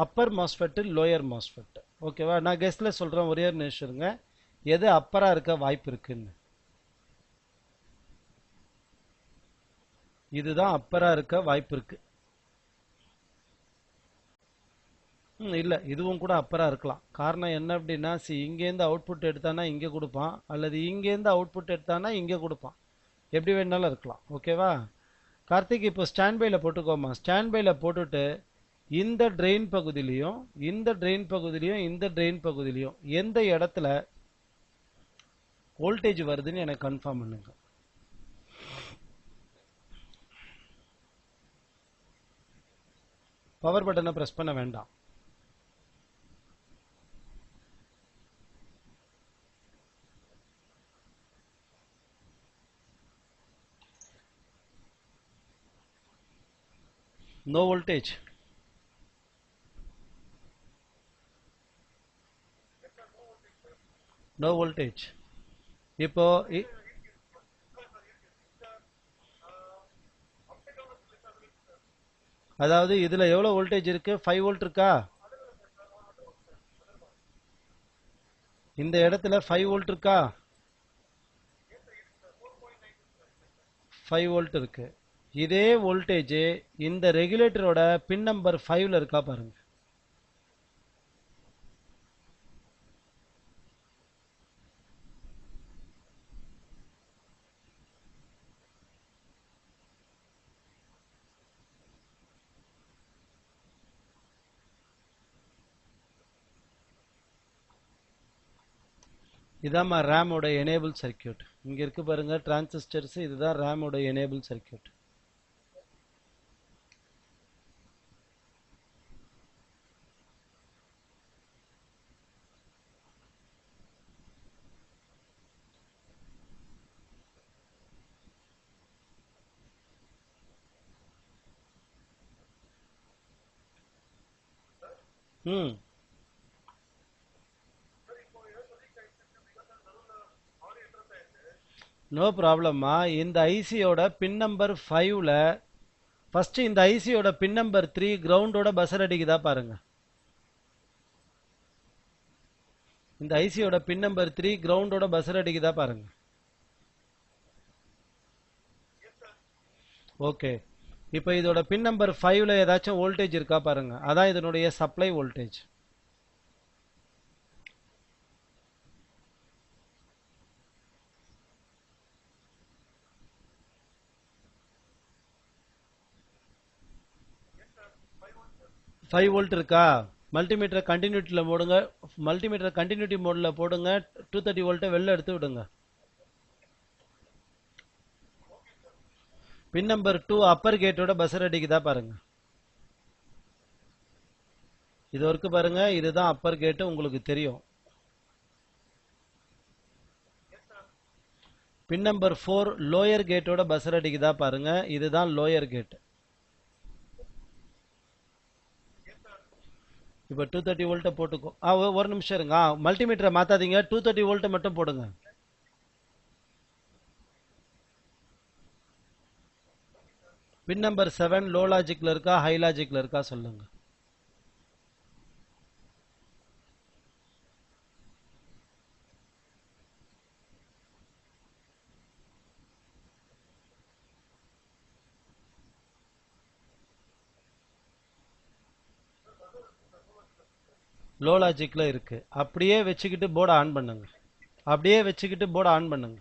Appar MOSFET lower MOSFET. ஓகேவா? நான் கெஸ்ட்ல சொல்றேன், ஒரே ஒரு நிமிஷம் இருங்க. எது அப்பரா இருக்க வாய்ப்பு இருக்குன்னு. இதுதான் அப்பரா இருக்க வாய்ப்பு இருக்கு. இல்ல, இதுவும் கூட அப்பரா இருக்கலாம். காரணம் என்ன அப்படின்னா, இங்கேருந்து அவுட்புட் எடுத்தானா இங்க கொடுப்பான், அல்லது இங்கேருந்து அவுட்புட் எடுத்தானா இங்க கொடுப்பான். எப்படி வேணாலும் இருக்கலாம். ஓகேவா? கார்த்திக், இப்போ ஸ்டாண்ட் பைல போட்டுக்கோமா. ஸ்டாண்ட் பைல போட்டுட்டு இந்த ட்ரெயின் பகுதியிலையும் இந்த ட்ரெயின் பகுதியிலையும் இந்த ட்ரெயின் பகுதியிலையும் எந்த இடத்துல வோல்டேஜ் வருதுன்னு எனக்கு கன்ஃபார்ம் பண்ணுங்க. பவர் பட்டனை பிரஸ் பண்ண வேண்டாம். No voltage. No voltage. இப்போ அதாவது இதுல எவ்வளவு வோல்டேஜ் இருக்கு? 5 வோல்ட் இருக்கா? இந்த இடத்துல 5 வோல்ட் இருக்கா? 5 வோல்ட் இருக்கு. இதே வோல்டேஜ் இந்த ரெகுலேட்டரோட பின் நம்பர் 5ல இருக்கா பாருங்க. இதான் ரேமோட எனேபிள் சர்க்கியூட். இங்க இருக்கு பாருங்க டிரான்சிஸ்டர்ஸ். இதுதான் ரேமோட எனேபிள் சர்க்கியூட். ம் நோ ப்ராப்ளம்மா. இந்த ஐசியோட பின் நம்பர் 5ல ஃபர்ஸ்ட் இந்த ஐசியோட பின் நம்பர் 3 கிரவுண்டோட பசர் அடிக்குதா பாருங்க. இந்த ஐசியோட பின் நம்பர் 3 கிரவுண்டோட பசர் அடிக்குதா பாருங்க. ஓகே. இப்போ இதோட பின் நம்பர் 5ல ஏதாச்சும் வோல்டேஜ் இருக்கா பாருங்க. அதான் இதனுடைய சப்ளை வோல்டேஜ். ஃபைவ் வோல்ட் இருக்கா? மல்டிமீட்டர் கண்டினியூட்டில போடுங்க. மல்டிமீட்டர் கண்டினியூட்டி மோட்ல போடுங்க. 230 வோல்ட்டை வெளில எடுத்து விடுங்க. பின் நம்பர் 2 அப்பர் கேட்டோட பசர் அடிக்குதா பாருங்க. இது வரைக்கும் பாருங்க. இதுதான் அப்பர் கேட், உங்களுக்கு தெரியும். பின் நம்பர் 4 லோயர் கேட்டோட பசர் அடிக்குதா பாருங்க. இதுதான் லோயர் கேட். இப்போ 230 வோல்ட்டை போட்டுக்கோ. ஒரு நிமிஷம் இருங்க. மல்டிமீட்டரை மாத்தாதீங்க. 230 வோல்ட்டை மட்டும் போடுங்க. பின் நம்பர் 7 லோ லாஜிக்ல இருக்கா ஹை லாஜிக்ல இருக்கா சொல்லுங்க. லோ லாஜிக்ல இருக்கு. அப்படியே வச்சுக்கிட்டு போர்டை ஆன் பண்ணுங்க. அப்படியே வச்சுக்கிட்டு போர்டை ஆன் பண்ணுங்க.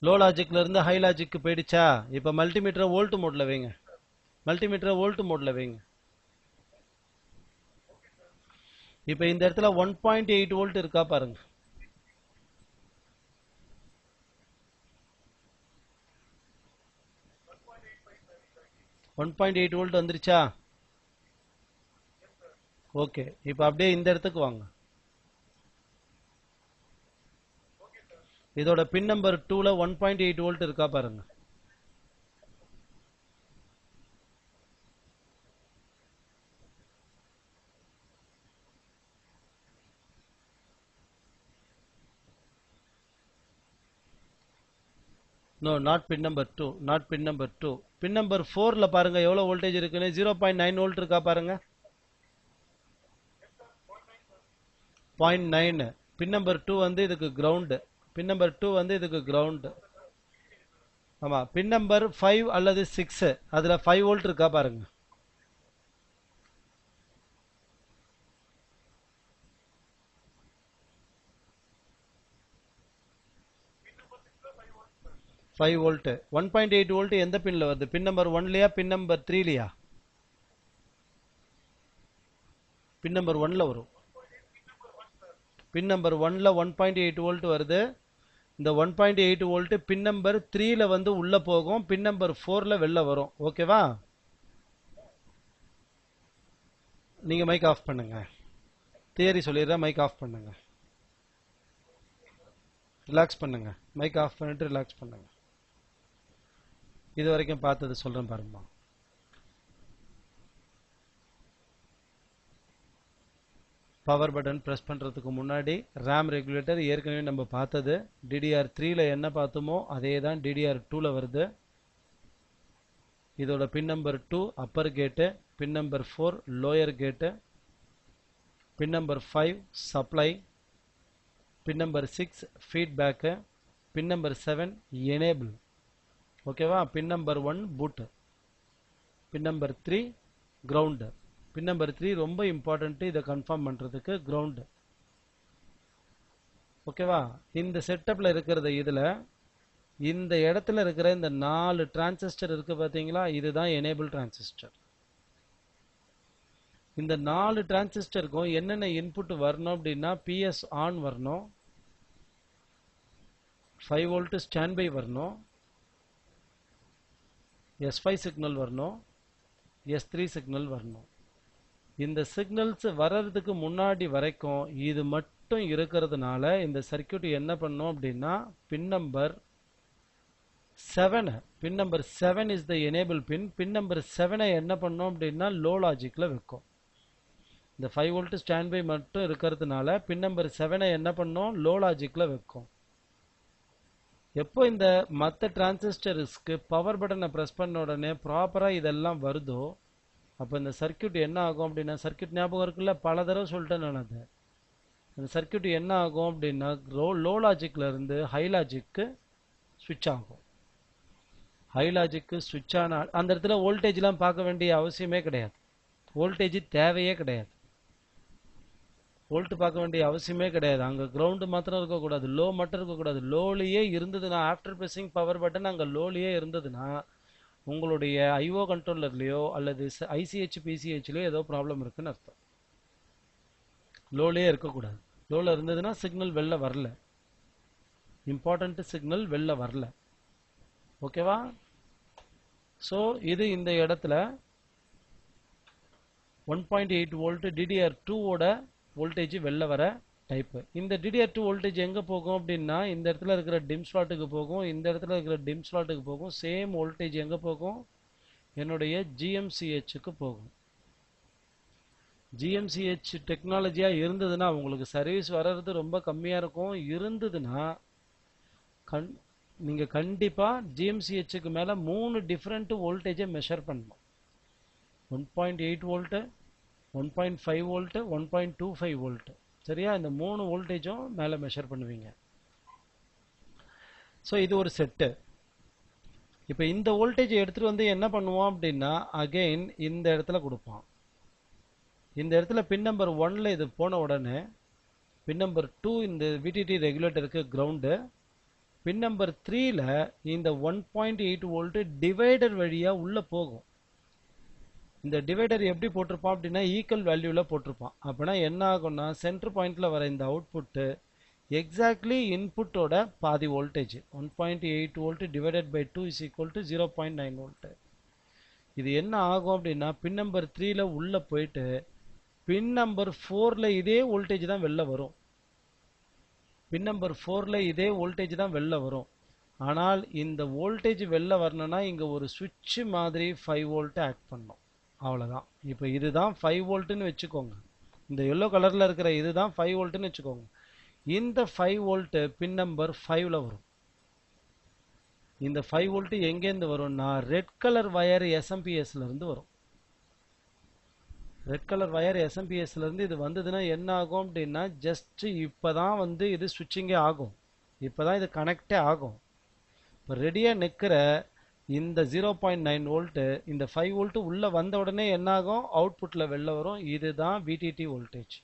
லோ லாஜிக்ல இருந்து ஹை லாஜிக்கு போயிடுச்சா? இப்ப மல்டிமீட்டர் வோல்ட் மோட்ல வைங்க. மல்டிமீட்டர் வோல்ட் மோட்ல வைங்க. இப்ப இந்த இடத்துல 1.8 வோல்ட் இருக்கா பாருங்க. 1.8 வோல்ட் வந்துருச்சா? ஓகே. இப்ப அப்படியே இந்த இடத்துக்கு வாங்க. இதோட பின் நம்பர் 2ல 1.8 வோல்ட் இருக்கா பாருங்க. No not pin number 2, not pin number 2. Pin number 4ல பாருங்க எவ்வளவு வோல்டேஜ் இருக்குன்னு 0.9 வோல்ட் இருக்கா பாருங்க. 0.9. பின் நம்பர் 2 வந்து இதுக்கு கிரவுண்ட். பின் நம்பர் 2 வந்து இதுக்கு கிரவுண்ட். ஆமா, பின் நம்பர் 5 அல்லது 6 அதுல 5 வோல்ட் இருக்கா பாருங்க. Five volt. 1.8 வோல்ட் எந்த பின்ல வருது? பின் நம்பர் 1லயா பின் நம்பர் 3லயா? பின் நம்பர் 1ல வரும். பின் நம்பர் 1ல 1.8 வோல்ட் வருது. இந்த 1.8 வோல்ட் பின் நம்பர் 3ல வந்து உள்ள போகும், பின் நம்பர் 4ல வெளில வரும். ஓகேவா? நீங்க மைக் ஆஃப் பண்ணுங்க. தியரி சொல்லிடுறேன், மைக் ஆஃப் பண்ணுங்க. ரிலாக்ஸ் பண்ணுங்க. மைக் ஆஃப் பண்ணிட்டு ரிலாக்ஸ் பண்ணுங்க. இது வரைக்கும் பார்த்தது சொல்றேன் பாருங்க. பவர் பட்டன் பிரஸ் பண்றதுக்கு முன்னாடி ரேம் ரெகுலேட்டர் ஏற்கனவே நம்ம பார்த்தது. DDR3ல என்ன பார்த்தோமோ அதே தான் DDR2ல வருது. இதோட பின் நம்பர் 2 அப்பர் கேட்டு, பின் நம்பர் 4 லோயர் கேட்டு, பின் நம்பர் 5 சப்ளை, பின் நம்பர் 6 ஃபீட்பேக்கு, பின் நம்பர் 7 எனேபிள். ஓகேவா? பின் நம்பர் 1 பூட், பின் நம்பர் 3 கிரவுண்ட். பின் நம்பர் 3 ரொம்ப இம்பார்ட்டன்ட் இதை கன்ஃபார்ம் பண்றதுக்கு, கிரவுண்ட். ஓகேவா? இந்த செட்டப்ல இருக்கிறது இதுல இந்த இடத்துல இருக்கிற இந்த 4 டிரான்சிஸ்டர் இருக்கு பாத்தீங்களா, இதுதான் எனேபிள் டிரான்சிஸ்டர். இந்த 4 டிரான்சிஸ்டருக்கும் என்னென்ன இன்புட் வரணும் அப்படின்னா, PS ஆன் வரணும், 5 வோல்ட் ஸ்டாண்ட் பை வரணும், S5 சிக்னல் வரணும், S3 சிக்னல் வரணும். இந்த சிக்னல்ஸ் வர்றதுக்கு முன்னாடி வரைக்கும் இது மட்டும் இருக்கிறதுனால இந்த சர்க்யூட் என்ன பண்ணும் அப்படின்னா, pin number 7, pin number 7 is the enable pin. Pin number 7 என்ன பண்ணும் அப்படின்னா லோ லாஜிக்ல வைக்கும். இந்த 5 வோல்ட் ஸ்டாண்ட் பை மட்டும் இருக்கிறதுனால பின் நம்பர் 7 என்ன பண்ணும், லோ லாஜிக்ல வைக்கும். எப்போ இந்த மற்ற டிரான்சிஸ்டர்ஸ்க்கு பவர் பட்டனை பிரஸ் பண்ண உடனே ப்ராப்பரா இதெல்லாம் வருதோ, அப்போ இந்த சர்க்யூட் என்ன ஆகும் அப்படின்னா, சர்க்யூட் ஞாபகம் இருக்குல்ல, பல தடவை சொல்லிட்டேன் நான் அதை. இந்த சர்க்யூட் என்ன ஆகும் அப்படின்னா, லோ லாஜிக்ல இருந்து ஹை லாஜிக்கு ஸ்விட்ச் ஆகும். ஹை லாஜிக்கு ஸ்விட்ச் ஆன அந்த இடத்துல வோல்டேஜ்லாம் பார்க்க வேண்டிய அவசியமே கிடையாது. வோல்டேஜ் தேவையே கிடையாது. வோல்ட் பார்க்க வேண்டிய அவசியமே கிடையாது. அங்க கிரவுண்ட் மாத்திரம் இருக்கக்கூடாது, லோ மட்டும் இருக்கக்கூடாது. லோலியே இருந்ததுன்னா, ஆஃப்டர் பிரஸிங் பவர் பட்டன் அங்க லோலியே இருந்ததுன்னா உங்களுடைய ஐஓ கண்ட்ரோலர்லயோ அல்லது ICH PCHலயோ ஏதோ ப்ராப்ளம் இருக்குன்னு அர்த்தம். லோலியே இருக்கக்கூடாது. லோல இருந்ததுன்னா சிக்னல் வெளில வரல, இம்பார்ட்டன்ட் சிக்னல் வெளில வரல. ஓகேவா? சோ இது இந்த இடத்துல 1.8 வோல்ட் DDR2 ஓட வோல்டேஜ் வெளில வர டைப். இந்த DDR2 வோல்டேஜ் எங்க போகும் அப்படின்னா, இந்த இடத்துல இருக்கிற டிம் ஸ்லாட்டுக்கு போகும், இந்த இடத்துல இருக்கிற டிம் ஸ்லாட்டுக்கு போகும். சேம் வோல்டேஜ் எங்க போகும், என்னுடைய GMCHக்கு போகும். GMCH டெக்னாலஜியா இருந்ததுன்னா உங்களுக்கு சர்வீஸ் வர்றது ரொம்ப கம்மியா இருக்கும். இருந்ததுன்னா நீங்க கண்டிப்பா GMCHக்கு மேல 3 டிஃபரெண்ட் வோல்டேஜை மெஷர் பண்ணணும். 1.8 வோல்ட், 1.5 வோல்ட், 1.25 வோல்ட். சரியா? இந்த 3 வோல்டேஜும் மேல மெஷர் பண்ணுவீங்க. சோ இது ஒரு செட்டு. இப்போ இந்த வோல்டேஜ் எடுத்துட்டு வந்து என்ன பண்ணுவோம் அப்படின்னா, அகைன் இந்த இடத்துல கொடுப்பான். இந்த இடத்துல பின் நம்பர் 1ல இது போன உடனே பின் நம்பர் 2 இந்த VTT ரெகுலேட்டருக்கு கிரவுண்டு, பின் நம்பர் 3ல இந்த 1.8 வோல்ட் டிவைடர் வழியா உள்ள போகும். இந்த டிவைடர் எப்படி போட்டிருப்பான் அப்படின்னா, ஈக்குவல் வேல்யூல போட்டிருப்பான். அப்படின்னா என்ன ஆகும்னா, சென்டர் பாயிண்ட்ல வர இந்த அவுட்புட் எக்ஸாக்ட்லி இன்புட்டோட பாதி voltage 1.8 volt divided by 2 is equal to 0.9 volt. இது என்ன ஆகும் அப்படின்னா, பின் நம்பர் 3ல உள்ள போயிட்டு பின் நம்பர் 4ல இதே வோல்டேஜ் தான் வெளில வரும். பின் நம்பர் 4ல இதே வோல்டேஜ் தான் வெளில வரும். ஆனால் இந்த வோல்டேஜ் வெளில வரணும்னா இங்க ஒரு சுவிட்ச் மாதிரி 5 வோல்ட் ஆக்ட் பண்ணும். அவ்வளவுதான். இப்போ இதுதான் 5 வோல்ட்னு வச்சுக்கோங்க. இந்த எல்லோ கலர்ல இருக்கிற இதுதான் 5 வோல்ட்னு வச்சுக்கோங்க. இந்த 5 வோல்ட் பின் நம்பர் 5ல வரும். இந்த 5 வோல்ட் எங்கேருந்து வரும்னா ரெட் கலர் வயர் எஸ்எம்பிஎஸ்ல இருந்து வரும். ரெட் கலர் வயர் எஸ்எம்பிஎஸ்ல இருந்து இது வந்ததுன்னா என்ன ஆகும் அப்படின்னா ஜஸ்ட் இப்பதான் வந்து இது ஸ்விட்சிங்கே ஆகும். இப்பதான் இது கனெக்டே ஆகும். இப்போ ரெடியா நிற்கிற இந்த 0.9 வோல்ட் இந்த 5 வோல்ட் உள்ள வந்த உடனே என்ன ஆகும், அவுட்புட்ல வெளில வரும். இதுதான் விடிடி வோல்டேஜ்.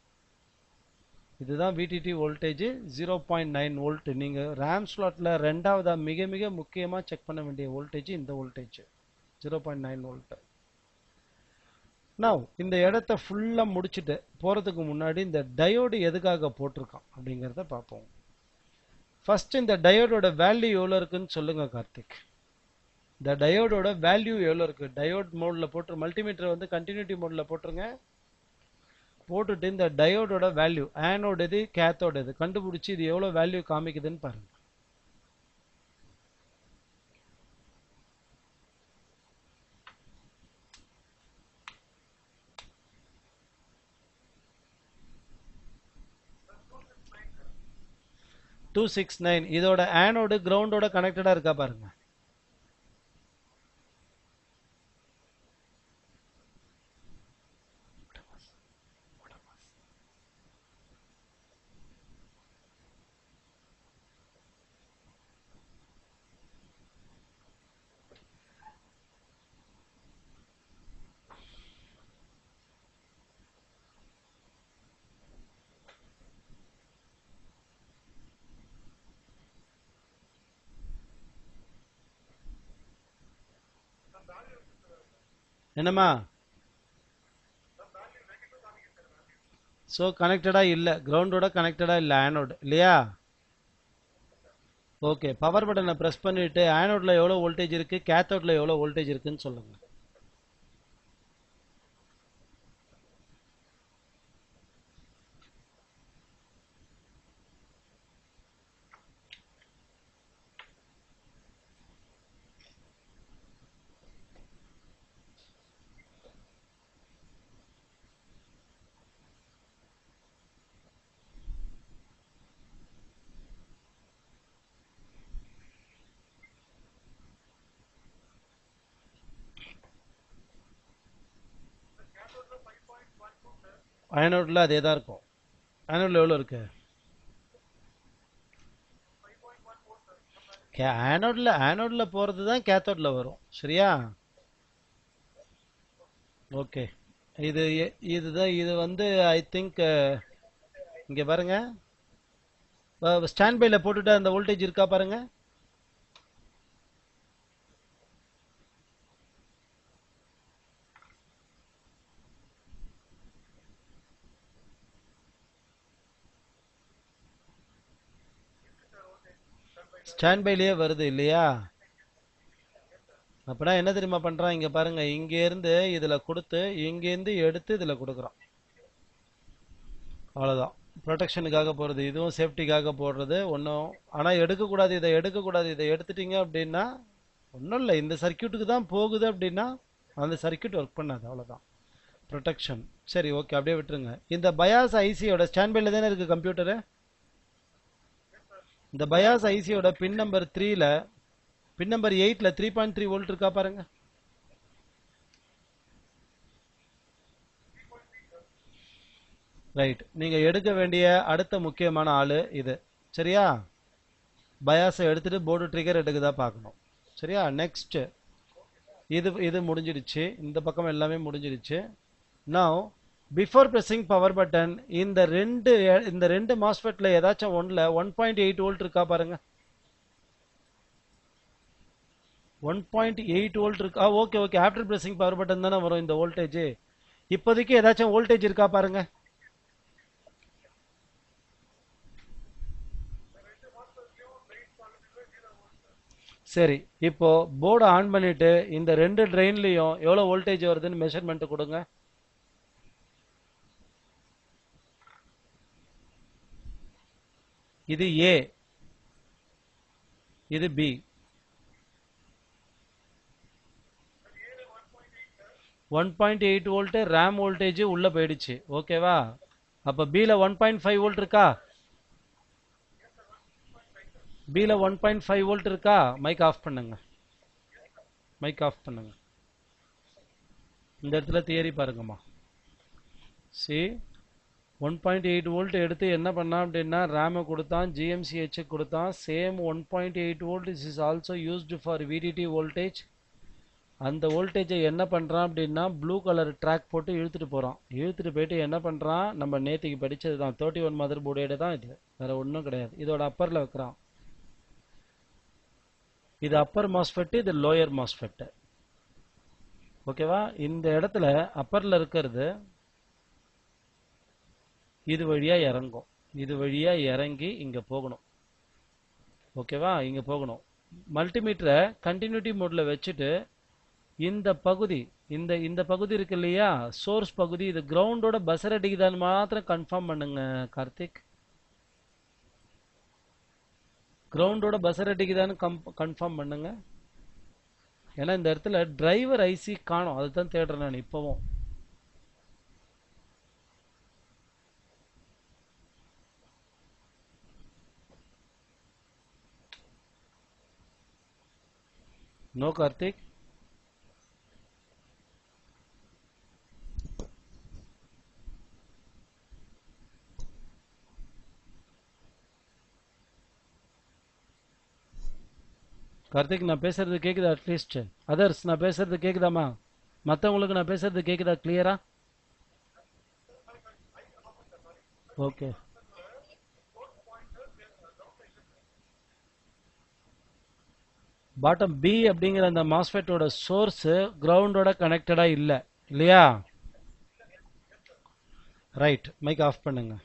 இதுதான் விடிடி வோல்டேஜ் 0.9 வோல்ட். நீங்க ரேம் ஸ்லாட்ல ரெண்டாவதா மிக மிக முக்கியமா செக் பண்ண வேண்டிய வோல்டேஜ் இந்த வோல்டேஜ் 0.9 வோல்ட். நவ் இந்த இடத்த ஃபுல்லா முடிச்சுட்டு போறதுக்கு முன்னாடி இந்த டயோடு எதுக்காக போட்டிருக்கான் அப்படிங்கறத பார்ப்போம். ஃபர்ஸ்ட் இந்த டயோடோட வேல்யூ எவ்வளவு இருக்குன்னு சொல்லுங்க கார்த்திக். இந்த டயோடோட வேல்யூ எவ்வளவு இருக்கு? டயோட் மோட்ல போட்டு மல்டிமீட்டர் வந்து கண்டினியூட்டி மோட்ல போட்டுருங்க. போட்டுட்டு இந்த டயோடோட வேல்யூ ஆனோட எது கேத்தோட எது கண்டுபிடிச்சு இது எவ்வளவு வேல்யூ காமிக்குதுன்னு பாருங்க. டூ 269 இதோட ஆனோடு கிரவுண்டோட கனெக்டடா இருக்கா பாருங்க. என்னம்மா? சோ கனெக்டடா இல்ல, கிரவுண்டோட கனெக்டடா இல்ல ஆனோட் இல்லையா? ஓகே, பவர் பட்டனை பிரஸ் பண்ணிட்டு ஆனோட்ல எவ்வளவு வோல்டேஜ் இருக்கு, கேத்தோட்ல எவ்வளவு வோல்டேஜ் இருக்குன்னு சொல்லுங்க. ஆனோட்ல அதே தான் இருக்கும். ஆனோட்ல எவ்வளவு இருக்கு? ஆனோட்ல போறது தான் கேத்தோட்ல வரும். சரியா? ஓகே, இது இதுதான் இது வந்து ஐ திங்க் இங்க பாருங்க, ஸ்டாண்ட் பைல போட்டுட்டு அந்த வோல்டேஜ் இருக்கா பாருங்க. ஸ்டாண்ட் பைலயே வருது இல்லையா? அப்படின்னா என்ன தெரியுமா பண்றான், இங்க பாருங்க, இங்க இருந்து இதுல கொடுத்து இங்க இருந்து எடுத்து இதுல கொடுக்குறான். அவ்வளவுதான். ப்ரொடெக்ஷனுக்காக போறது, இதுவும் சேஃப்டிக்காக போடுறது ஒன்றும். ஆனா எடுக்கக்கூடாது, இதை எடுக்கக்கூடாது. இதை எடுத்துட்டீங்க அப்படின்னா ஒன்றும் இல்லை, இந்த சர்க்கியூட்டுக்கு தான் போகுது அப்படின்னா அந்த சர்க்கியூட் ஒர்க் பண்ணாது. அவ்வளவுதான் ப்ரொடெக்ஷன். சரி, ஓகே, அப்படியே விட்டுருங்க. இந்த பயாஸ் ஐசியோட ஸ்டாண்ட் பைல தானே இருக்கு கம்ப்யூட்டரு. இந்த பயாஸ் ஐசியோட பின் நம்பர் 3ல பின் நம்பர் 8ல 3.3 வோல்ட் இருக்கா பாருங்க. ரைட், நீங்க எடுக்க வேண்டிய அடுத்த முக்கியமான ஆளு இது. சரியா? பயாஸை எடுத்துட்டு போர்டு ட்ரிகர் எடுக்குதா பார்க்கணும். சரியா? நெக்ஸ்ட் இது இது முடிஞ்சிடுச்சு. இந்த பக்கம் எல்லாமே முடிஞ்சிடுச்சு. Now before pressing power button இந்த ரெண்டு மாஸ்ஃபெட்ல ஏதாச்சும் ஒன்ல 1.8 வோல்ட் இருக்கா பாருங்க. 1.8 வோல்ட் இருக்கா? Okay okay, after pressing power button தானே வரும் இந்த வோல்டேஜ். இப்போதைக்கு ஏதாச்சும் வோல்டேஜ் இருக்கா பாருங்க. சரி, இப்போ போர்டு ஆன் பண்ணிட்டு இந்த ரெண்டு ட்ரெயின்லயும் எவ்வளவு வோல்டேஜ் வருதுன்னு மெஷர்மெண்ட் கொடுங்க. இது ஏ, இது B. One point eight volt RAM voltage உள்ள போயிடுச்சு. ஓகேவா? அப்ப பில 1.5 வோல்ட் இருக்கா? பில 1.5 வோல்ட் இருக்கா? மைக் ஆஃப் பண்ணுங்க, மைக் ஆஃப் பண்ணுங்க. இந்த இடத்துல தியரி பாருங்கம்மா. சி 1.8 வோல்ட் எடுத்து என்ன பண்ணான் அப்படின்னா ரேமை கொடுத்தான், GMCH கொடுத்தான். Same 1.8 volt is also used for VDD voltage. அந்த வோல்டேஜை என்ன பண்ணுறான் அப்படின்னா ப்ளூ கலர் ட்ராக் போட்டு இழுத்துட்டு போகிறான். இழுத்துட்டு போயிட்டு என்ன பண்ணுறான், நம்ம நேற்றுக்கு படித்தது தான், 31 மதர் போர்டோட தான் இது, வேறு ஒன்றும் கிடையாது. இதோட அப்பரில் வைக்கிறான். இது அப்பர் மாஸ்ஃபெட், இது லோயர் மாஸ்ஃபெட். ஓகேவா? இந்த இடத்துல அப்பரில் இருக்கிறது இது வழியா இறங்கும், இது வழியா இறங்கி இங்க போகணும். ஓகேவா? இங்க போகணும். மல்டிமீட்டரை கண்டினியூட்டி மோட்ல வச்சுட்டு இந்த பகுதி, இந்த பகுதி இருக்கு இல்லையா, சோர்ஸ் பகுதி, இது கிரவுண்டோட பசர் அடிக்குதான்னு மாத்திரம் கன்ஃபார்ம் பண்ணுங்க கார்த்திக். கிரவுண்டோட பசர் அடிக்குதான்னு கன்ஃபார்ம் பண்ணுங்க. ஏன்னா இந்த இடத்துல டிரைவர் ஐசி காணும், அதுதான் தேடுறேன் நான் இப்பவும். நோ கார்த்திக். கார்த்திக் நான் பேசுறது கேக்குதா? அட்லீஸ்ட் அதர்ஸ் நான் பேசுறது கேக்குதாமா? மற்றவங்களுக்கு நான் பேசுறது கேக்குதா கிளியரா? ஓகே. பாட்டம் பி அப்படிங்கிற அந்த மாஸ்ஃபெட்டோட சோர்ஸ் கிரவுண்டோட கனெக்டடா இல்ல இல்லையா? ரைட், மைக் ஆஃப் பண்ணுங்க.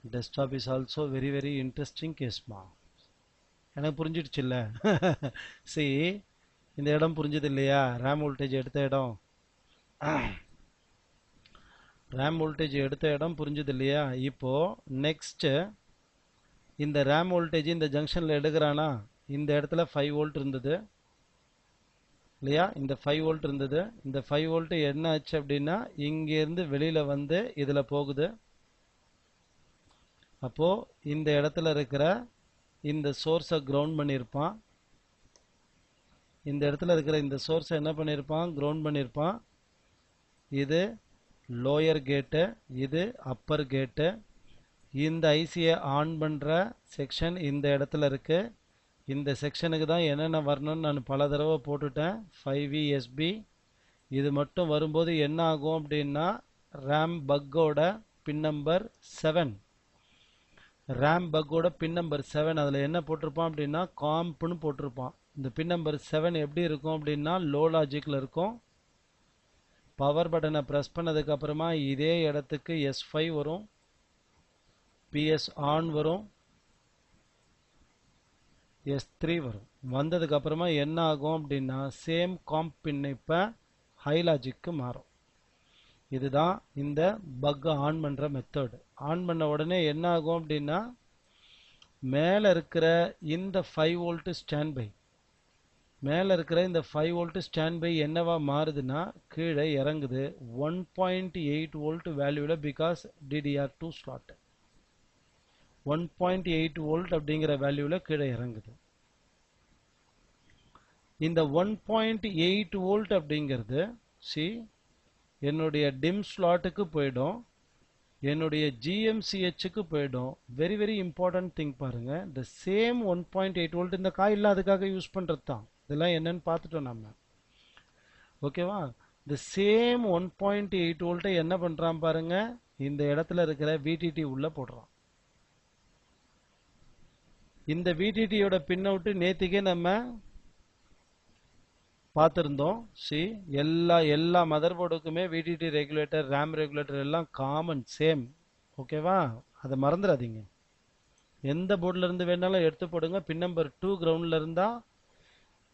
Desktop is also very very interesting கேஸ்மா. எனக்கு புரிஞ்சிடுச்சு இல்ல? சி இந்த இடம் புரிஞ்சது இல்லையா? ரேம் வோல்டேஜ் எடுத்த இடம், ரேம் வோல்டேஜ் எடுத்த இடம் புரிஞ்சது இல்லையா? இப்போ நெக்ஸ்ட் இந்த ரேம் வோல்டேஜ் இந்த ஜங்ஷன்ல எடுக்கிறானா, இந்த இடத்துல 5 வோல்ட் இருந்தது இல்லையா? இந்த 5 வோல்ட் இருந்தது. இந்த 5 வோல்ட் என்ன ஆச்சு அப்படின்னா இங்க இருந்து வெளியில வந்து இதுல போகுது. அப்போ இந்த இடத்துல இருக்கிற இந்த சோர்ஸை கிரவுண்ட் பண்ணியிருப்பான். இந்த இடத்துல இருக்கிற இந்த சோர்ஸை என்ன பண்ணியிருப்பான்? கிரவுண்ட் பண்ணியிருப்பான். இது லோயர் கேட்டு, இது அப்பர் கேட்டு. இந்த ஐசியை ஆன் பண்ற செக்ஷன் இந்த இடத்துல இருக்கு. இந்த செக்ஷனுக்கு தான் என்னென்ன வரணும்னு நான் பல தடவை போட்டுட்டேன். 5VSB இது மட்டும் வரும்போது என்ன ஆகும் அப்படின்னா ரேம் பக்கோட பின் நம்பர் 7, ரேம் பக்கோட பின் நம்பர் 7 அதில் என்ன போட்டிருப்பான் அப்படின்னா காம்ப்னு போட்டிருப்பான். இந்த பின் நம்பர் 7 எப்படி இருக்கும் அப்படின்னா லோ லாஜிக்கில் இருக்கும். பவர் பட்டனை ப்ரெஸ் பண்ணதுக்கு அப்புறமா இதே இடத்துக்கு S5 வரும், PS ஆன் வரும், S3 வரும். வந்ததுக்கு அப்புறமா என்ன ஆகும் அப்படின்னா சேம் காம்ப் பின் இப்போ ஹை லாஜிக்கு மாறும். இதுதான் இந்த பக்கை ஆன் பண்ற மெத்தட். ஆன் பண்ண உடனே என்ன ஆகும் அப்படின்னா மேல இருக்கிற இந்த 5 வோல்ட் ஸ்டாண்ட் பை, மேல இருக்கிற இந்த 5 வோல்ட் ஸ்டாண்ட் பை என்னவா மாறுதுன்னா கீழே இறங்குது 1.8 வோல்ட் வேல்யூல. பிகாஸ் DDR2 ஸ்லாட் 1.8 வோல்ட் அப்படிங்கிற வேல்யூல கீழே இறங்குது. இந்த 1.8 வோல்ட் அப்படிங்கிறது சி என்னுடைய டிம் ஸ்லாட்டுக்கு போயிடும், என்னுடைய GMCHக்கு போயிடும். வெரி வெரி இம்பார்ட்டன்ட் திங் பாருங்க. இந்த சேம் 1.8 வோல்ட் இந்த காயில் அதுக்காக யூஸ் பண்றது தான். இதெல்லாம் என்னன்னு பார்த்துட்டோம் நம்ம. ஓகேவா? இந்த சேம் 1.8 வோல்ட்டை என்ன பண்றான் பாருங்க, இந்த இடத்துல இருக்கிற VTT உள்ள போடுறான். இந்த VTTயோட பின் அவுட் நேத்திக்கே நம்ம பார்த்துருந்தோம். சி எல்லா மதர் போர்டுக்குமே VTT ரெகுலேட்டர், ரேம் ரெகுலேட்டர் எல்லாம் காமன் சேம். ஓகேவா? அதை மறந்துடாதீங்க. எந்த போர்டில் இருந்து வேணாலும் எடுத்து போடுங்க. பின் நம்பர் 2 கிரவுண்டில் இருந்தால்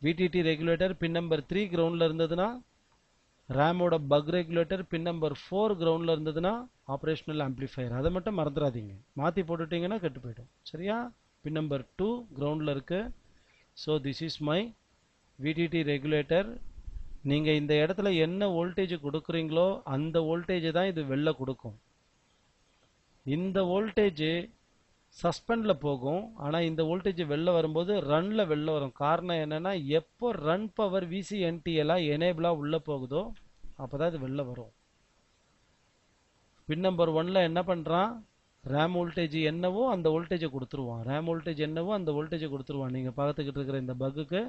VTT ரெகுலேட்டர், பின் நம்பர் 3 கிரவுண்டில் இருந்ததுன்னா ரேமோட பக் ரெகுலேட்டர் பின் நம்பர் 4 கிரவுண்டில் இருந்ததுன்னா ஆப்ரேஷனல் ஆம்ப்ளிஃபையர். அதை மட்டும் மறந்துடாதீங்க, மாற்றி போட்டுட்டீங்கன்னா கெட்டு போயிடும். சரியா? பின் நம்பர் 2 கிரவுண்டில் இருக்கு. So this is my VDD regulator. நீங்கள் இந்த இடத்துல என்ன வோல்டேஜ் கொடுக்குறீங்களோ அந்த வோல்டேஜ் தான் இது வெளில கொடுக்கும். இந்த வோல்டேஜ் சஸ்பெண்டில் போகும், ஆனால் இந்த வோல்டேஜ் வெளில வரும்போது ரன்னில் வெளில வரும். காரணம் என்னென்னா, எப்போ ரன் பவர் VCNT எல்லாம் எனேபிளாக உள்ளே போகுதோ அப்போ தான் இது வெளில வரும். பின் நம்பர் 1ல் என்ன பண்ணுறான், ரேம் வோல்டேஜ் என்னவோ அந்த வோல்டேஜை கொடுத்துருவான். ரேம் வோல்டேஜ் என்னவோ அந்த வோல்டேஜை கொடுத்துருவான். நீங்கள் பார்த்துக்கிட்டு இருக்கிற இந்த பக்குக்கு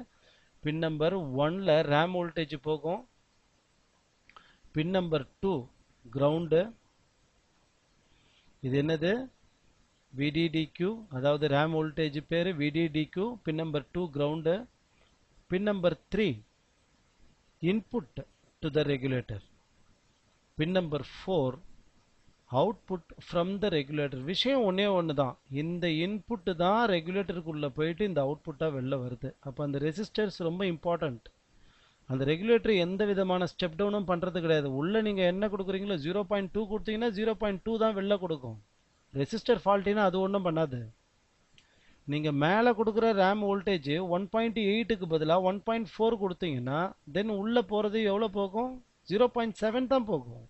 பின் நம்பர் 1ல் ரேம் வோல்டேஜ் போகும். Pin number 2 ground. இது என்னது? VDDQ, அதாவது ரேம் வோல்டேஜ் பேரு VDDQ. Pin number 2 ground. Pin number 3 input to the regulator. Pin number 4 output from the regulator. விஷயம் ஒன்னே ஒன்று தான், இந்த இன்புட்டு தான் ரெகுலேட்டருக்குள்ளே போயிட்டு இந்த அவுட்புட்டாக வெளில வருது. அப்போ அந்த ரெசிஸ்டர்ஸ் ரொம்ப இம்பார்ட்டண்ட். அந்த ரெகுலேட்டர் எந்த விதமான ஸ்டெப் டவுனும் பண்ணுறது கிடையாது. உள்ளே நீங்கள் என்ன கொடுக்குறீங்களோ 0.2 கொடுத்தீங்கன்னா 0.2 தான் வெளில கொடுக்கும். ரெசிஸ்டர் ஃபால்ட்டினா அது ஒன்றும் பண்ணாது. நீங்கள் மேலே கொடுக்குற ரேம் வோல்டேஜ் 1.8க்கு பதிலாக 1.4 கொடுத்தீங்கன்னா தென் உள்ளே போகிறது எவ்வளோ போகும்? 0.7 தான் போகும்.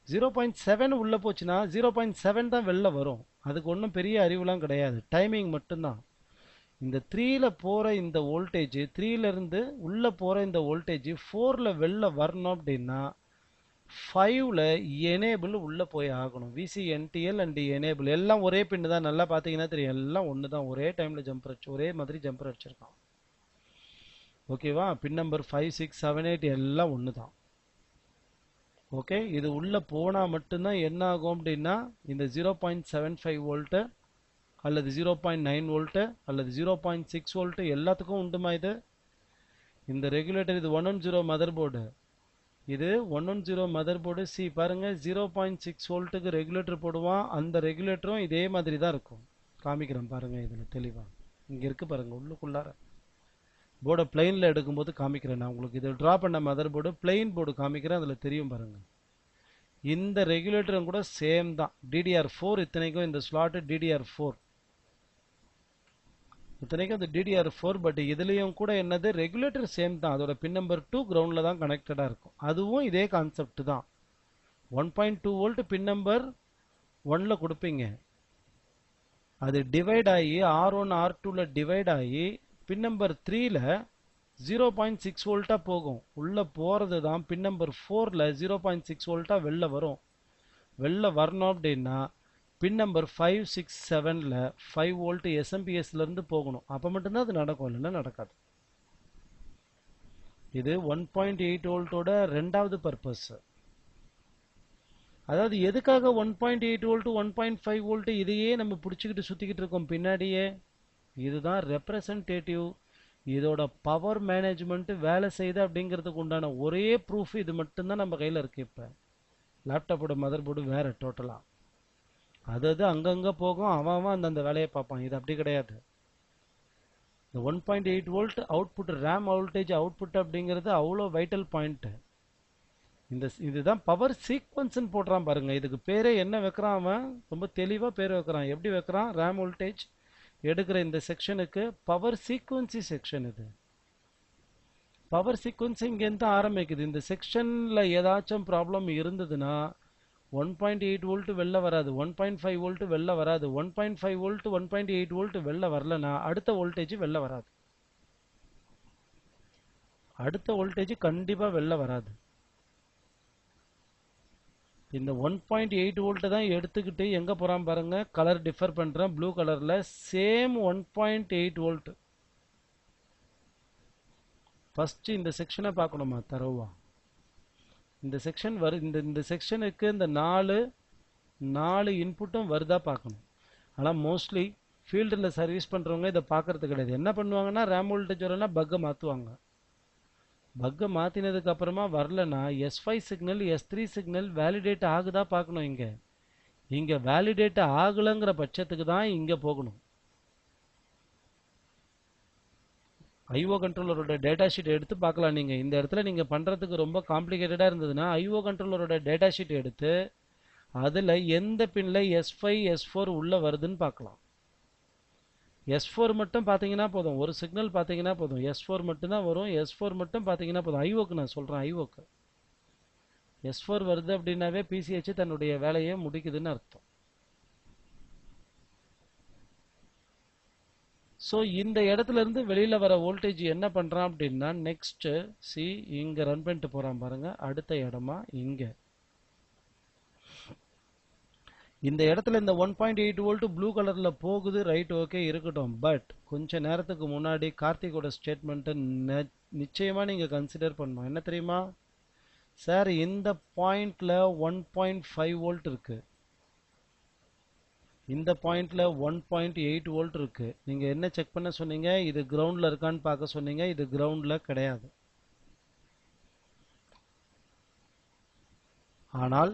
0.7 உள்ளே போச்சுன்னா 0.7 தான் வெளில வரும். அதுக்கு ஒன்றும் பெரிய அறிவுலாம் கிடையாது, டைமிங் மட்டும்தான். இந்த 3ல் போகிற இந்த வோல்டேஜ், 3லேருந்து உள்ளே போகிற இந்த வோல்டேஜ் 4ல் வெளில வரணும் அப்படின்னா 5ல் எனேபிள் உள்ளே போய் ஆகணும். VCNTL அண்ட் எனேபிள் எல்லாம் ஒரே பின்னு தான். நல்லா பார்த்தீங்கன்னா தெரியும், எல்லாம் ஒன்று தான். ஒரே டைமில் ஜம்பர் அடிச்சு, ஒரே மாதிரி ஜம்பர் அடிச்சிருக்கான். ஓகேவா? பின் நம்பர் 5, 6, 7, 8 எல்லாம் ஒன்று தான். ஓகே, இது உள்ளே போனால் மட்டும்தான் என்ன ஆகும் அப்படின்னா இந்த 0.75 வோல்ட்டு அல்லது 0.9 வோல்ட்டு அல்லது 0.6 வோல்ட்டு எல்லாத்துக்கும் உண்டுமா இது? இந்த ரெகுலேட்டர் இது 110 மதர் போர்டு. இது 110 மதர் போர்டு. சி பாருங்க, 0.6 வோல்ட்டுக்கு ரெகுலேட்டர் போடுவான். அந்த ரெகுலேட்டரும் இதே மாதிரி தான் இருக்கும். காமிக்கிறேன் பாருங்க, இதில் தெளிவாக இங்கே இருக்கு பாருங்க. உள்ளுக்குள்ளார போர்டை பிளெயினில் எடுக்கும்போது காமிக்கிறேன் நான் உங்களுக்கு. இதில் ட்ரா பண்ண மதர் போர்டு பிளெயின் போர்டு காமிக்கிறேன், அதில் தெரியும் பாருங்க. இந்த ரெகுலேட்டரும் கூட சேம் தான், DDR4. இத்தனைக்கும் இந்த ஸ்லாட்டு DDR4, இத்தனைக்கும் அது DDR4. பட் இதுலேயும் கூட என்னது, ரெகுலேட்டர் சேம் தான். அதோட பின் நம்பர் 2 கிரவுண்டில் தான் கனெக்டடாக இருக்கும். அதுவும் இதே கான்செப்ட் தான். 1.2 வோல்ட் பின் நம்பர் 1ல் கொடுப்பீங்க. அது டிவைட் ஆகி R1 R2ல் டிவைட் ஆகி பின் நம்பர் 3ல் 0.6 வோல்ட்டாக போகும். உள்ளே போகிறது தான் பின் நம்பர் 4ல் 0.6 வோல்ட்டாக வெளில வரும். வெளில வரணும் அப்படின்னா பின் நம்பர் 5, 6, 7ல் 5 வோல்ட் SMPSலேருந்து போகணும். அப்போ மட்டும்தான் அது நடக்கும், இல்லைன்னா நடக்காது. இது 1.8 வோல்ட்டோட ரெண்டாவது பர்பஸ். அதாவது எதுக்காக 1.8 வோல்ட் 1.5 வோல்ட் இதையே நம்ம பிடிச்சிக்கிட்டு சுற்றிக்கிட்டு இருக்கோம் பின்னாடியே? இதுதான் ரெப்ரசன்டேட்டிவ். இதோட பவர் மேனேஜ்மெண்ட் வேலை செய்யுது அப்படிங்கிறதுக்கு உண்டான ஒரே ப்ரூஃப் இது மட்டும்தான் நம்ம கையில் இருக்குது. இப்போ லேப்டாப்போட மதர் போர்டு வேறு டோட்டலாக. அது அங்கங்கே போகும், அவன் அந்தந்த வேலையை பார்ப்பான். இது அப்படி கிடையாது. இந்த 1.8 volt output, RAM voltage output அப்படிங்கிறது அவ்வளோ வைட்டல் பாயிண்ட்டு. இதுதான் பவர் சீக்வன்ஸ்ன்னு போடுறான் பாருங்க. இதுக்கு பேரே என்ன வைக்கிறான் அவன்? ரொம்ப தெளிவாக பேர் வைக்கிறான். எப்படி வைக்கிறான்? ரேம் வோல்டேஜ் எடுக்கிற இந்த செக்ஷனுக்கு பவர் சீக்வன்சி செக்ஷன். இது பவர் சீக்வன்ஸ் இங்கேருந்து ஆரம்பிக்குது. இந்த செக்ஷனில் ஏதாச்சும் ப்ராப்ளம் இருந்ததுன்னா 1.8 வோல்ட் வெளில வராது, 1.5 வோல்ட் வெளில வராது. 1.5 வோல்ட் 1.8 வோல்ட் வெளில வரலன்னா அடுத்த வோல்டேஜ் வெளில வராது. அடுத்த வோல்டேஜ் கண்டிப்பாக வெளில வராது. இந்த 1.8 வோல்ட் தான் எடுத்துக்கிட்டு எங்கே போகிறான் பாருங்க. கலர் டிஃபர் பண்ணுறேன், ப்ளூ கலரில் சேம் 1.8 வோல்ட். ஃபஸ்ட்டு இந்த செக்ஷனை பார்க்கணுமா தரவா? இந்த செக்ஷன் இந்த செக்ஷனுக்கு இந்த நாலு இன்புட்டும் வருதா பார்க்கணும். ஆனால் மோஸ்ட்லி ஃபீல்டில் சர்வீஸ் பண்ணுறவங்க இதை பார்க்கறது கிடையாது. என்ன பண்ணுவாங்கன்னா, ரேம் வோல்டேஜ் வரலன்னா பக்கை மாற்றுவாங்க. பக்கை மாற்றினதுக்கு அப்புறமா வரலன்னா S5 signal S3 signal validate ஆகுதா பார்க்கணும். இங்கே வேலிடேட் ஆகலைங்கிற பட்சத்துக்கு தான் இங்கே போகணும். ஐஓ கண்ட்ரோலரோட டேட்டா ஷீட் எடுத்து பார்க்கலாம். நீங்கள் இந்த இடத்துல நீங்கள் பண்ணுறதுக்கு ரொம்ப காம்ப்ளிகேட்டடாக இருந்ததுன்னா ஐஓ கண்ட்ரோலரோட டேட்டா ஷீட் எடுத்து அதில் எந்த பின்ல S5 S4 உள்ளே வருதுன்னு பார்க்கலாம். S4 மட்டும் பார்த்தீங்கன்னா போதும், ஒரு சிக்னல் பார்த்தீங்கன்னா போதும், S4 மட்டும்தான் வரும். S4 மட்டும் பார்த்தீங்கன்னா போதும். ஐஓக்கு நான் சொல்கிறேன், ஐஓக்கு S4 வருது அப்படின்னாவே பிசிஹெச் தன்னுடைய வேலையை முடிக்குதுன்னு அர்த்தம். ஸோ இந்த இடத்துல இருந்து வெளியில் வர வோல்டேஜ் என்ன பண்ணுறான் அப்படின்னா, நெக்ஸ்ட்டு இங்கே ரன் பண்ணிட்டு போகிறான் பாருங்க. அடுத்த இடமா இங்கே இந்த இடத்துல இந்த 1.8 வோல்ட் ப்ளூ கலரில் போகுது. ரைட், ஓகே இருக்கட்டும். பட் கொஞ்ச நேரத்துக்கு முன்னாடி கார்த்திகோட ஸ்டேட்மெண்ட்டை நிச்சயமாக நீங்கள் கன்சிடர் பண்ணணும். என்ன தெரியுமா சார், இந்த பாயிண்ட்ல 1.5 வோல்ட் இருக்கு, இந்த பாயிண்ட்ல 1.8 வோல்ட் இருக்கு. நீங்க என்ன செக் பண்ண சொன்னீங்க? இது கிரவுண்ட்ல இருக்கான்னு பார்க்க சொன்னீங்க. இது கிரவுண்ட்ல கிடையாது. ஆனால்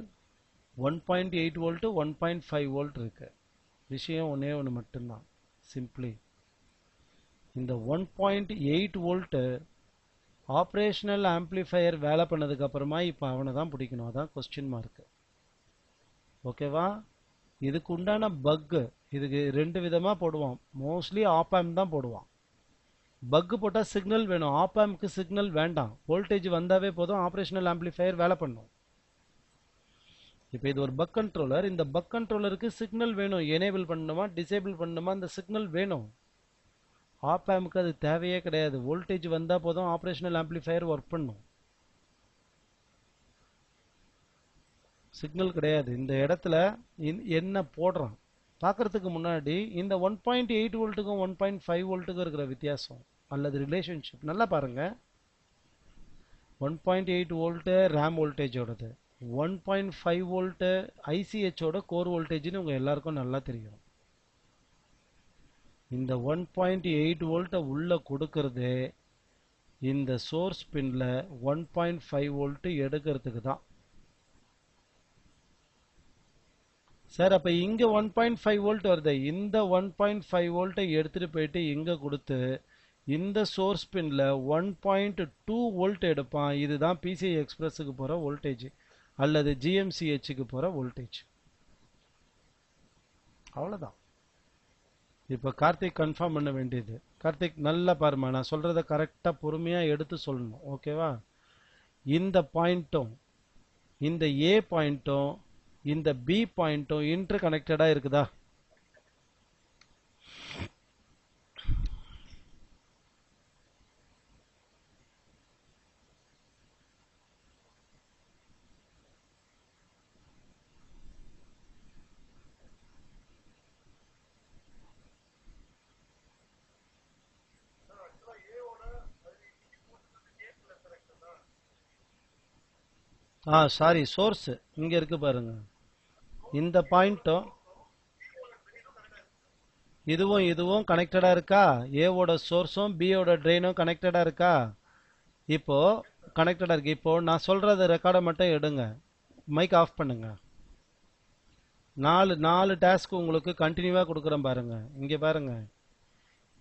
1.8 வோல்ட் 1.5 வோல்ட் இருக்கு. விஷயம் ஒன்னே ஒன்று மட்டும்தான், சிம்பிளி இந்த 1.8 வோல்ட் ஆப்ரேஷனல் ஆம்ப்ளிஃபையர் வேலை பண்ணதுக்கு அப்புறமா இப்போ அவனை தான் பிடிக்கணும். அதான் கொஸ்டின் மார்க். ஓகேவா? இதுக்கு உண்டான பக்கு இதுக்கு ரெண்டு விதமாக போடுவான். மோஸ்ட்லி ஆப் ஆம்ப் தான் போடுவான். பக்கு போட்டால் சிக்னல் வேணும், ஆப் ஆம்ப்க்கு சிக்னல் வேண்டாம். வோல்டேஜ் வந்தாவே போதும், ஆப்ரேஷனல் ஆம்ப்ளிஃபையர் வேலை பண்ணும். இப்போ இது ஒரு பக் கண்ட்ரோலர். இந்த பக் கண்ட்ரோலருக்கு சிக்னல் வேணும். எனேபிள் பண்ணணுமா டிசேபிள் பண்ணணுமா, அந்த சிக்னல் வேணும். ஆப் ஆம்ப்க்கு அது தேவையே கிடையாது. வோல்டேஜ் வந்தால் போதும், ஆப்ரேஷனல் ஆம்ப்ளிஃபையர் ஒர்க் பண்ணும். சிக்னல் கிடையாது. இந்த இடத்துல என்ன போடுறான் பார்க்கறதுக்கு முன்னாடி இந்த 1.8 வோல்ட்டுக்கும் 1.5 வோல்ட்டுக்கும் இருக்கிற வித்தியாசம் அல்லது ரிலேஷன்ஷிப் நல்லா பாருங்க. 1.8 வோல்ட்டு ரேம் வோல்டேஜோடது, 1.5 வோல்ட்டு ஐசிஹெச்சோட கோர் வோல்டேஜ்னு உங்க எல்லாருக்கும் நல்லா தெரியும். இந்த 1.8 வோல்ட்டை உள்ள கொடுக்கறது இந்த சோர்ஸ் பின்ல 1.5 வோல்ட் எடுக்கிறதுக்கு தான். சார் அப்ப இங்க 1.5 வோல்ட் வருது. இந்த 1.5 வோல்ட்டை எடுத்துட்டு போயிட்டு இங்க கொடுத்து இந்த சோர்ஸ் பின்ல 1.2 வோல்ட் எடுப்பான். இதுதான் பிசிஐ எக்ஸ்பிரஸுக்கு போற வோல்டேஜ் அல்லது ஜிஎம்சிஹெச்சுக்கு போற வோல்டேஜ். அவ்வளவுதான். இப்ப கார்த்திக் கன்ஃபார்ம் பண்ண வேண்டியது. கார்த்திக் நல்லா பாருமா, நான் சொல்றத கரெக்டா பொறுமையா எடுத்து சொல்லணும். ஓகேவா? இந்த பாயிண்ட்டும் இந்த ஏ பாயிண்ட்டும் இந்த பி பாயிண்ட்டும் இன்டர் கனெக்டடா இருக்குதா? சாரி, சோர்ஸ் இங்க இருக்கு பாருங்க. இந்த பாயிண்ட்டும் இதுவும் கனெக்டடா இருக்கா? ஏவோட சோர்ஸும் பியோட ட்ரெயினும் கனெக்டடா இருக்கா? இப்போ கனெக்டடா இருக்கு. இப்போ நான் சொல்றத ரெக்கார்டை மட்டும் எடுங்க, மைக் ஆஃப் பண்ணுங்க. நாலு டாஸ்க் உங்களுக்கு கண்டினியூவா கொடுக்குறேன் பாருங்க. இங்க பாருங்க,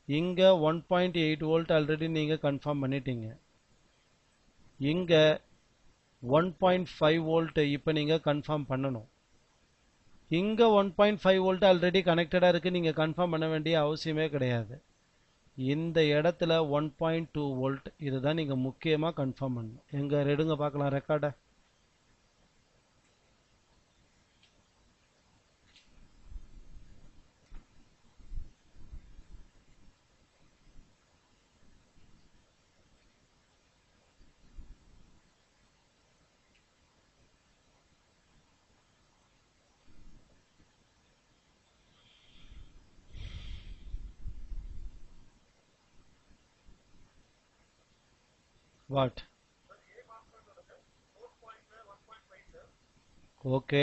இங்க 1.8 வோல்ட் ஆல்ரெடி நீங்க கன்ஃபார்ம் பண்ணிட்டீங்க. இங்க 1.5 வோல்ட் இப்ப நீங்க கன்ஃபார்ம் பண்ணணும். இங்க 1.5 வோல்ட் ஆல்ரெடி கனெக்டடா இருக்கு, நீங்க கன்ஃபார்ம் பண்ண வேண்டிய அவசியமே கிடையாது. இந்த இடத்துல 1.2 வோல்ட் இதுதான் நீங்க முக்கியமா கன்ஃபார்ம் பண்ணணும். எங்க எடுங்க பார்க்கலாம் ரெக்கார்டை. வாட்? ஓகே,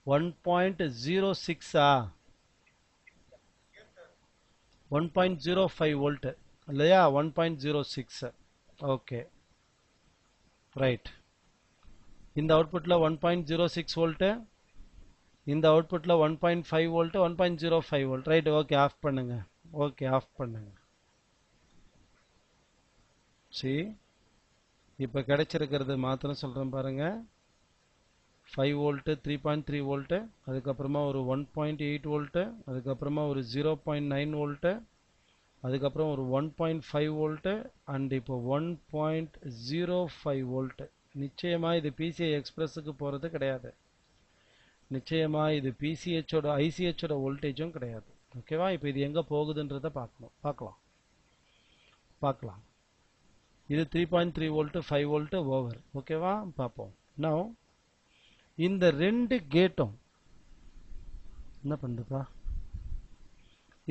1.06 1.05 வோல்ட் இல்லையா? 1.06. Okay, right. இந்த அவுட்புட்ல 1.06 வோல்ட், இந்த அவுட்புட்ல 1.5 volt, 1.05 volt. Right, okay, off பண்ணுங்க. ஓகே, ஆஃப் பண்ணுங்க. சரி, இப்போ கிடைச்சிருக்கிறது மாத்திரம் சொல்றேன் பாருங்க. 5 வோல்ட், 3.3 வோல்ட், அதுக்கப்புறமா ஒரு 1.8 வோல்ட், அதுக்கப்புறமா ஒரு 0.9 வோல்ட், அதுக்கப்புறம் ஒரு 1.5 வோல்ட் அண்ட் இப்போ 1.05 வோல்ட். நிச்சயமா இது பிசிஐ எக்ஸ்பிரஸுக்கு போறது கிடையாது. நிச்சயமா இது பிசிஹெச்சோட ஐசிஹெச்சோட வோல்டேஜும் கிடையாது. ஓகேவா? இப்போ இது எங்க போகுதுன்றத பார்க்கலாம். இது 3.3 வோல்ட், 5 வோல்ட் ஓவர். ஓகேவா? பார்ப்போம். நவ் இந்த ரெண்டு கேட்டும் என்ன பண்ணுதுப்பா?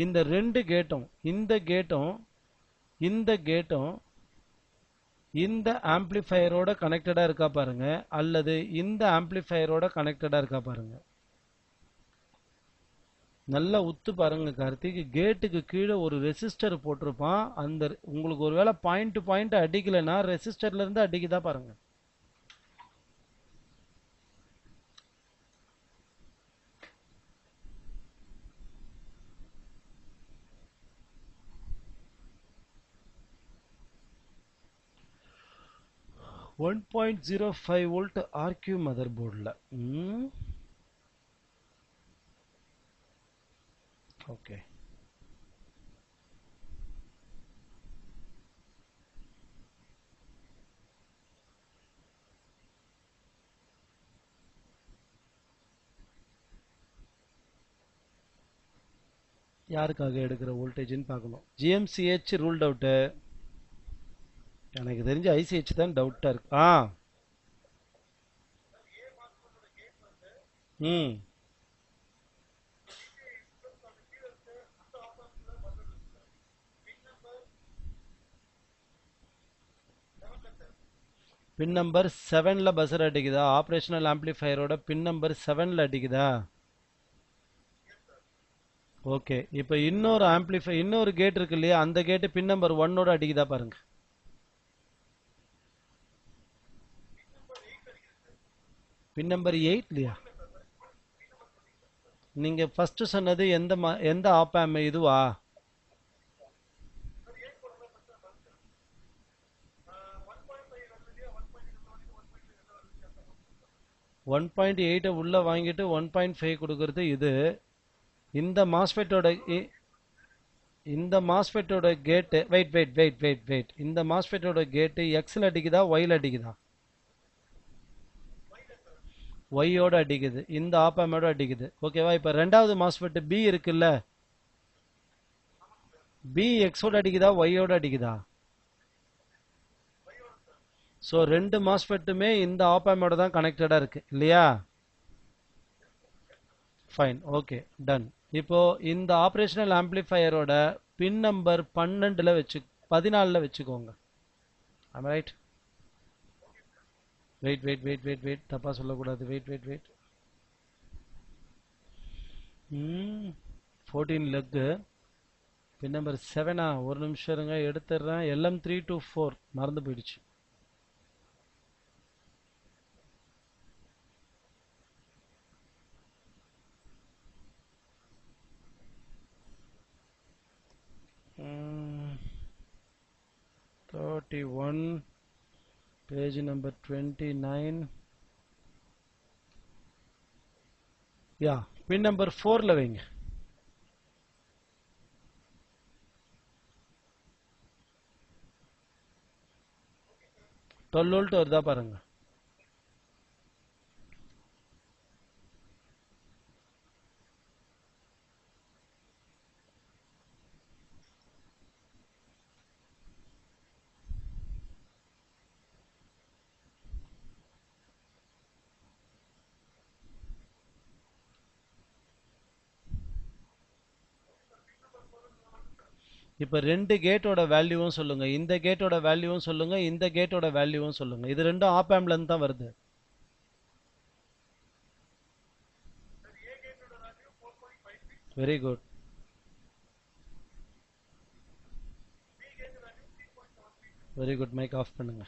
இந்த ரெண்டு கேட்டும், இந்த கேட்டும் இந்த கேட்டும் இந்த ஆம்ப்ளிஃபையரோட கனெக்டடா இருக்கா பாருங்க, அல்லது இந்த ஆம்ப்ளிஃபையரோட கனெக்டடா இருக்கா பாருங்க. நல்லா உத்து பாருங்க கார்த்திக். கேட்டுக்கு கீழே ஒரு ரெசிஸ்டர் போட்டிருப்பான். அந்த உங்களுக்கு ஒருவேளை பாயிண்ட் டு பாயிண்ட் அடிக்கலைன்னா ரெசிஸ்டர்ல இருந்து அடிக்குதா பாருங்க. ஒன் 1.05 வோல்ட் ஆர்கியூ மதர் போர்டில். ஓகே, யாருக்காக எடுக்கிற வோல்டேஜ்னு பார்க்கணும். ஜிஎம்சிஹெச் ரூல்ட் அவுட்டு. எனக்கு தெரிஞ்ச ஐசிஹெச் தான் டவுட்டா இருக்கு. ம் பின் நம்பர் 7ல பஸ்ஸர் அடிக்குதா? ஆப்ரேஷனல் ஆம்ப்ளிஃபையரோட பின் நம்பர் 7ல அடிக்குதா? ஓகே, இப்போ இன்னொரு கேட் இருக்கு இல்லையா, அந்த கேட் பின் நம்பர் 1ஓட அடிக்குதா பாருங்க. பின் நம்பர் 8 இல்லையா? நீங்க ஃபர்ஸ்ட் சொன்னது எந்த ஆப் ஆம்? இதுவா? 1.8 உள்ள வாங்கிட்டு 1.5 கொடுக்கறது இது. இந்த மாஸ்பெட்டோட இந்த மாஸ்பெட்டோட கேட், வெயிட், இந்த மாஸ்பெட்டோட கேட் எக்ஸ்ல அடிக்குதா ஒய்ல அடிக்குதா? ஒய்யோட அடிக்குது. இந்த ஆப்பாமோட அடிக்குது. ஓகேவா? இப்ப ரெண்டாவது மாஸ்பெட் பி இருக்குல்ல, பி எக்ஸோட அடிக்குதா ஒய்யோட அடிக்குதா? சோ ரெண்டு மாஸ்பெட்டுமே இந்த ஆப்பாமோட தான் கனெக்டடா இருக்கு இல்லையா? Fine, okay, done. இப்போ இந்த ஆபரேஷனல் ஆம்ப்ளிஃபையரோட பின் நம்பர் 14ல வச்சுக்கோங்க. ஆம் ரைட்? வெயிட், தப்பா சொல்லக்கூடாது. வெயிட். 14 லெக்கு பின் நம்பர் 7ஆ? ஒரு நிமிஷம் இருங்க, எடுத்துடுறேன். LM324 மறந்து போயிடுச்சு. ம், 31 பேஜ் நம்பர் 29. யா, பின் நம்பர் 4ல வைங்க. 12 வோல்ட் வருதா பாருங்க. இப்ப ரெண்டு கேட்டோட வேல்யூவும் சொல்லுங்க. இந்த கேட்டோட வேல்யூவும் சொல்லுங்க, இந்த கேட்டோட வேல்யூவும் சொல்லுங்க. இது ரெண்டும் ஆப் ஆம்ப்ல இருந்து தான் வருது. Very good. Very good. Mic off பண்ணுங்க.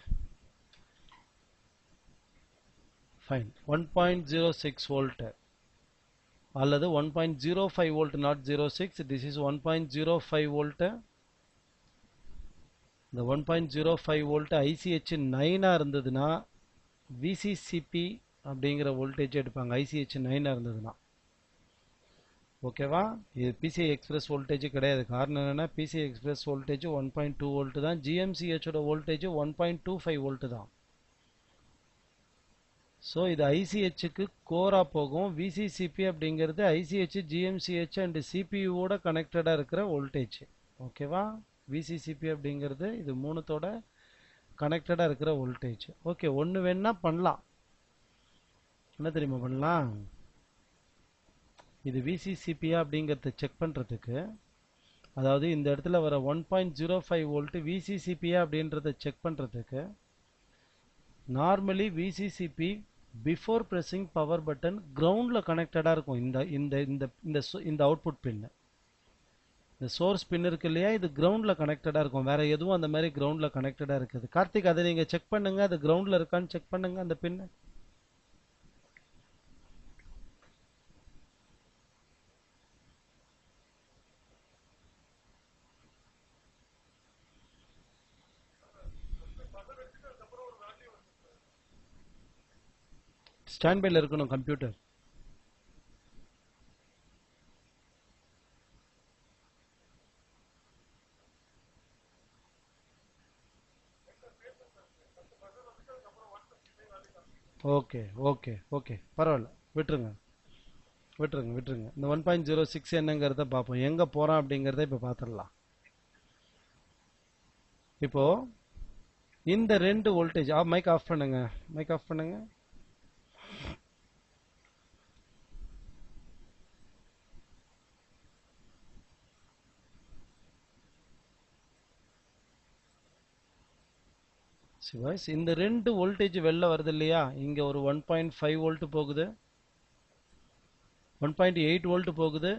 ஃபைன். 1.06 வோல்ட் அல்லது 1.05 volt, not 06. This is 1.05 volt. இந்த 1.05 வோல்ட் ICH 9 இருந்ததுன்னா VCCP அப்படிங்கிற வோல்டேஜ் எடுப்பாங்க. ICH 9 இருந்ததுன்னா ஓகேவா. இது PCI எக்ஸ்பிரஸ் வோல்டேஜ் கிடையாது. காரணம் என்னன்னா PCI எக்ஸ்பிரஸ் வோல்டேஜ் 1.2 வோல்ட் தான். GMCH ஓட வோல்டேஜ் 1.25 வோல்ட் தான். ஸோ இது ICHக்கு கோரா போகும். VCCP அப்படிங்கிறது ICH, GMCH அண்ட் CPU-ஓட கனெக்டடாக இருக்கிற வோல்டேஜ். ஓகேவா. VCCP அப்படிங்கிறது இது மூணுத்தோட கனெக்டடாக இருக்கிற வோல்டேஜ். ஓகே, ஒன்று வேணா பண்ணலாம். என்ன தெரியுமா பண்ணலாம்? இது VCCP அப்படிங்கிறத செக் பண்ணுறதுக்கு, அதாவது இந்த இடத்துல வர 1.05 வோல்ட் VCCP அப்படின்றத செக் பண்ணுறதுக்கு, normally VCCP before pressing power button கிரவுண்டில் கனெக்டடாக இருக்கும். இந்த இந்த இந்த இந்த இந்த அவுட்புட் பின், இந்த சோர்ஸ் பின் இருக்கு இல்லையா, இது கிரவுண்டில் கனெக்டடாக இருக்கும். வேற எதுவும் அந்த மாதிரி கிரவுண்டில் கனெக்டடாக இருக்குது. கார்த்திக், அதை நீங்கள் செக் பண்ணுங்க. அது கிரவுண்டில் இருக்கான்னு செக் பண்ணுங்க அந்த பின்னு. ஸ்டாண்ட் பைல இருக்கணும் கம்ப்யூட்டர். ஓகே ஓகே ஓகே, பரவாயில்ல, விட்டுருங்க விட்டுருங்க விட்டுருங்க. இந்த 1.06 என்னங்கிறத பார்ப்போம். எங்கே போகிறான் அப்படிங்கிறத இப்போ பார்த்துடலாம். இப்போ இந்த ரெண்டு வோல்டேஜ், மைக் ஆஃப் பண்ணுங்க, மைக் ஆஃப் பண்ணுங்க. இந்த ரெண்டு வோல்டேஜ் வெளில வருது இல்லையா, இங்க ஒரு 1.5 வோல்ட் போகுது, 1.8 வோல்ட் போகுது.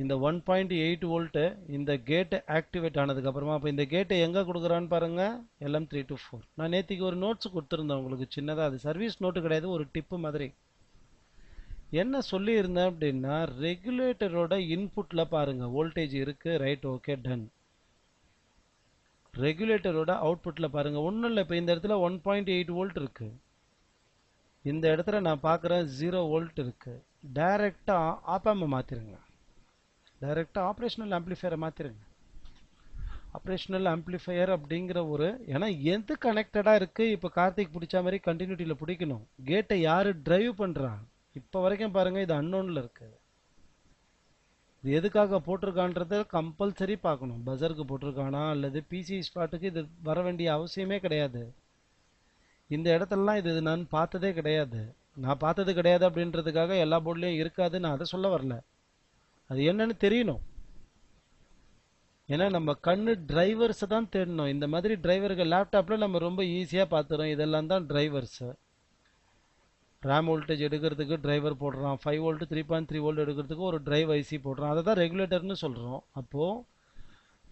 இந்த 1.8 வோல்ட் இந்த கேட் ஆக்டிவேட் ஆனதுக்கு அப்புறமா, அப்ப இந்த கேட்டை எங்க கொடுக்குறான்னு பாருங்க, LM324. நான் நேத்திக்கு ஒரு நோட்ஸ் கொடுத்துருந்தேன் உங்களுக்கு சின்னதா. அது சர்வீஸ் நோட்டு கிடையாது, ஒரு டிப்பு மாதிரி. என்ன சொல்லி இருந்தேன் அப்படின்னா, ரெகுலேட்டரோட இன்புட்ல பாருங்க வோல்டேஜ் இருக்கு, ரைட், ஓகே, டன். ரெகுலேட்டரோட அவுட்புட்ல பாருங்க, ஒன்றும் இல்லை. இப்போ இந்த இடத்துல 1.8 வோல்ட் இருக்கு, இந்த இடத்துல நான் பார்க்குறேன் 0 வோல்ட் இருக்கு. டைரக்டா ஆப்பாம்பை மாத்திருங்க, டைரக்டா ஆப்ரேஷனல் ஆம்பிளிஃபையரை மாத்திருங்க. ஆப்ரேஷனல் ஆம்பிளிஃபையர் அப்படிங்கிற ஒரு, ஏன்னா எது கனெக்டடா இருக்கு, இப்போ கார்த்திக் பிடிச்ச மாதிரி கண்டினியூட்டியில் பிடிக்கணும். கேட்டை யாரு டிரைவ் பண்றா, இப்போ வரைக்கும் பாருங்க இது அன்னோன்ல இருக்கு. இது எதுக்காக போட்டிருக்கான்றத கம்பல்சரி பார்க்கணும். பஜருக்கு போட்டிருக்கானா அல்லது பிசி ஸ்பாட்டுக்கு இது வர வேண்டிய அவசியமே கிடையாது. இந்த இடத்துலலாம் இது நான் பார்த்ததே கிடையாது. நான் பார்த்தது கிடையாது அப்படின்றதுக்காக எல்லா போர்ட்லேயும் இருக்காது நான் அதை சொல்ல வரல. அது என்னன்னு தெரியணும். ஏன்னா நம்ம கண்ணு டிரைவர்ஸை தான் தேடணும். இந்த மாதிரி டிரைவர்கள் லேப்டாப்பில் நம்ம ரொம்ப ஈஸியாக பார்த்துறோம். இதெல்லாம் தான் டிரைவர்ஸு. ரேம் வோல்டேஜ் எடுக்கிறதுக்கு டிரைவர் போடுறான், 5 வோல்ட் 3.3 வோல்ட் எடுக்கிறதுக்கு ஒரு டிரைவ் ஐசி போடுறான். அதை தான் ரெகுலேட்டர்னு சொல்கிறோம். அப்போது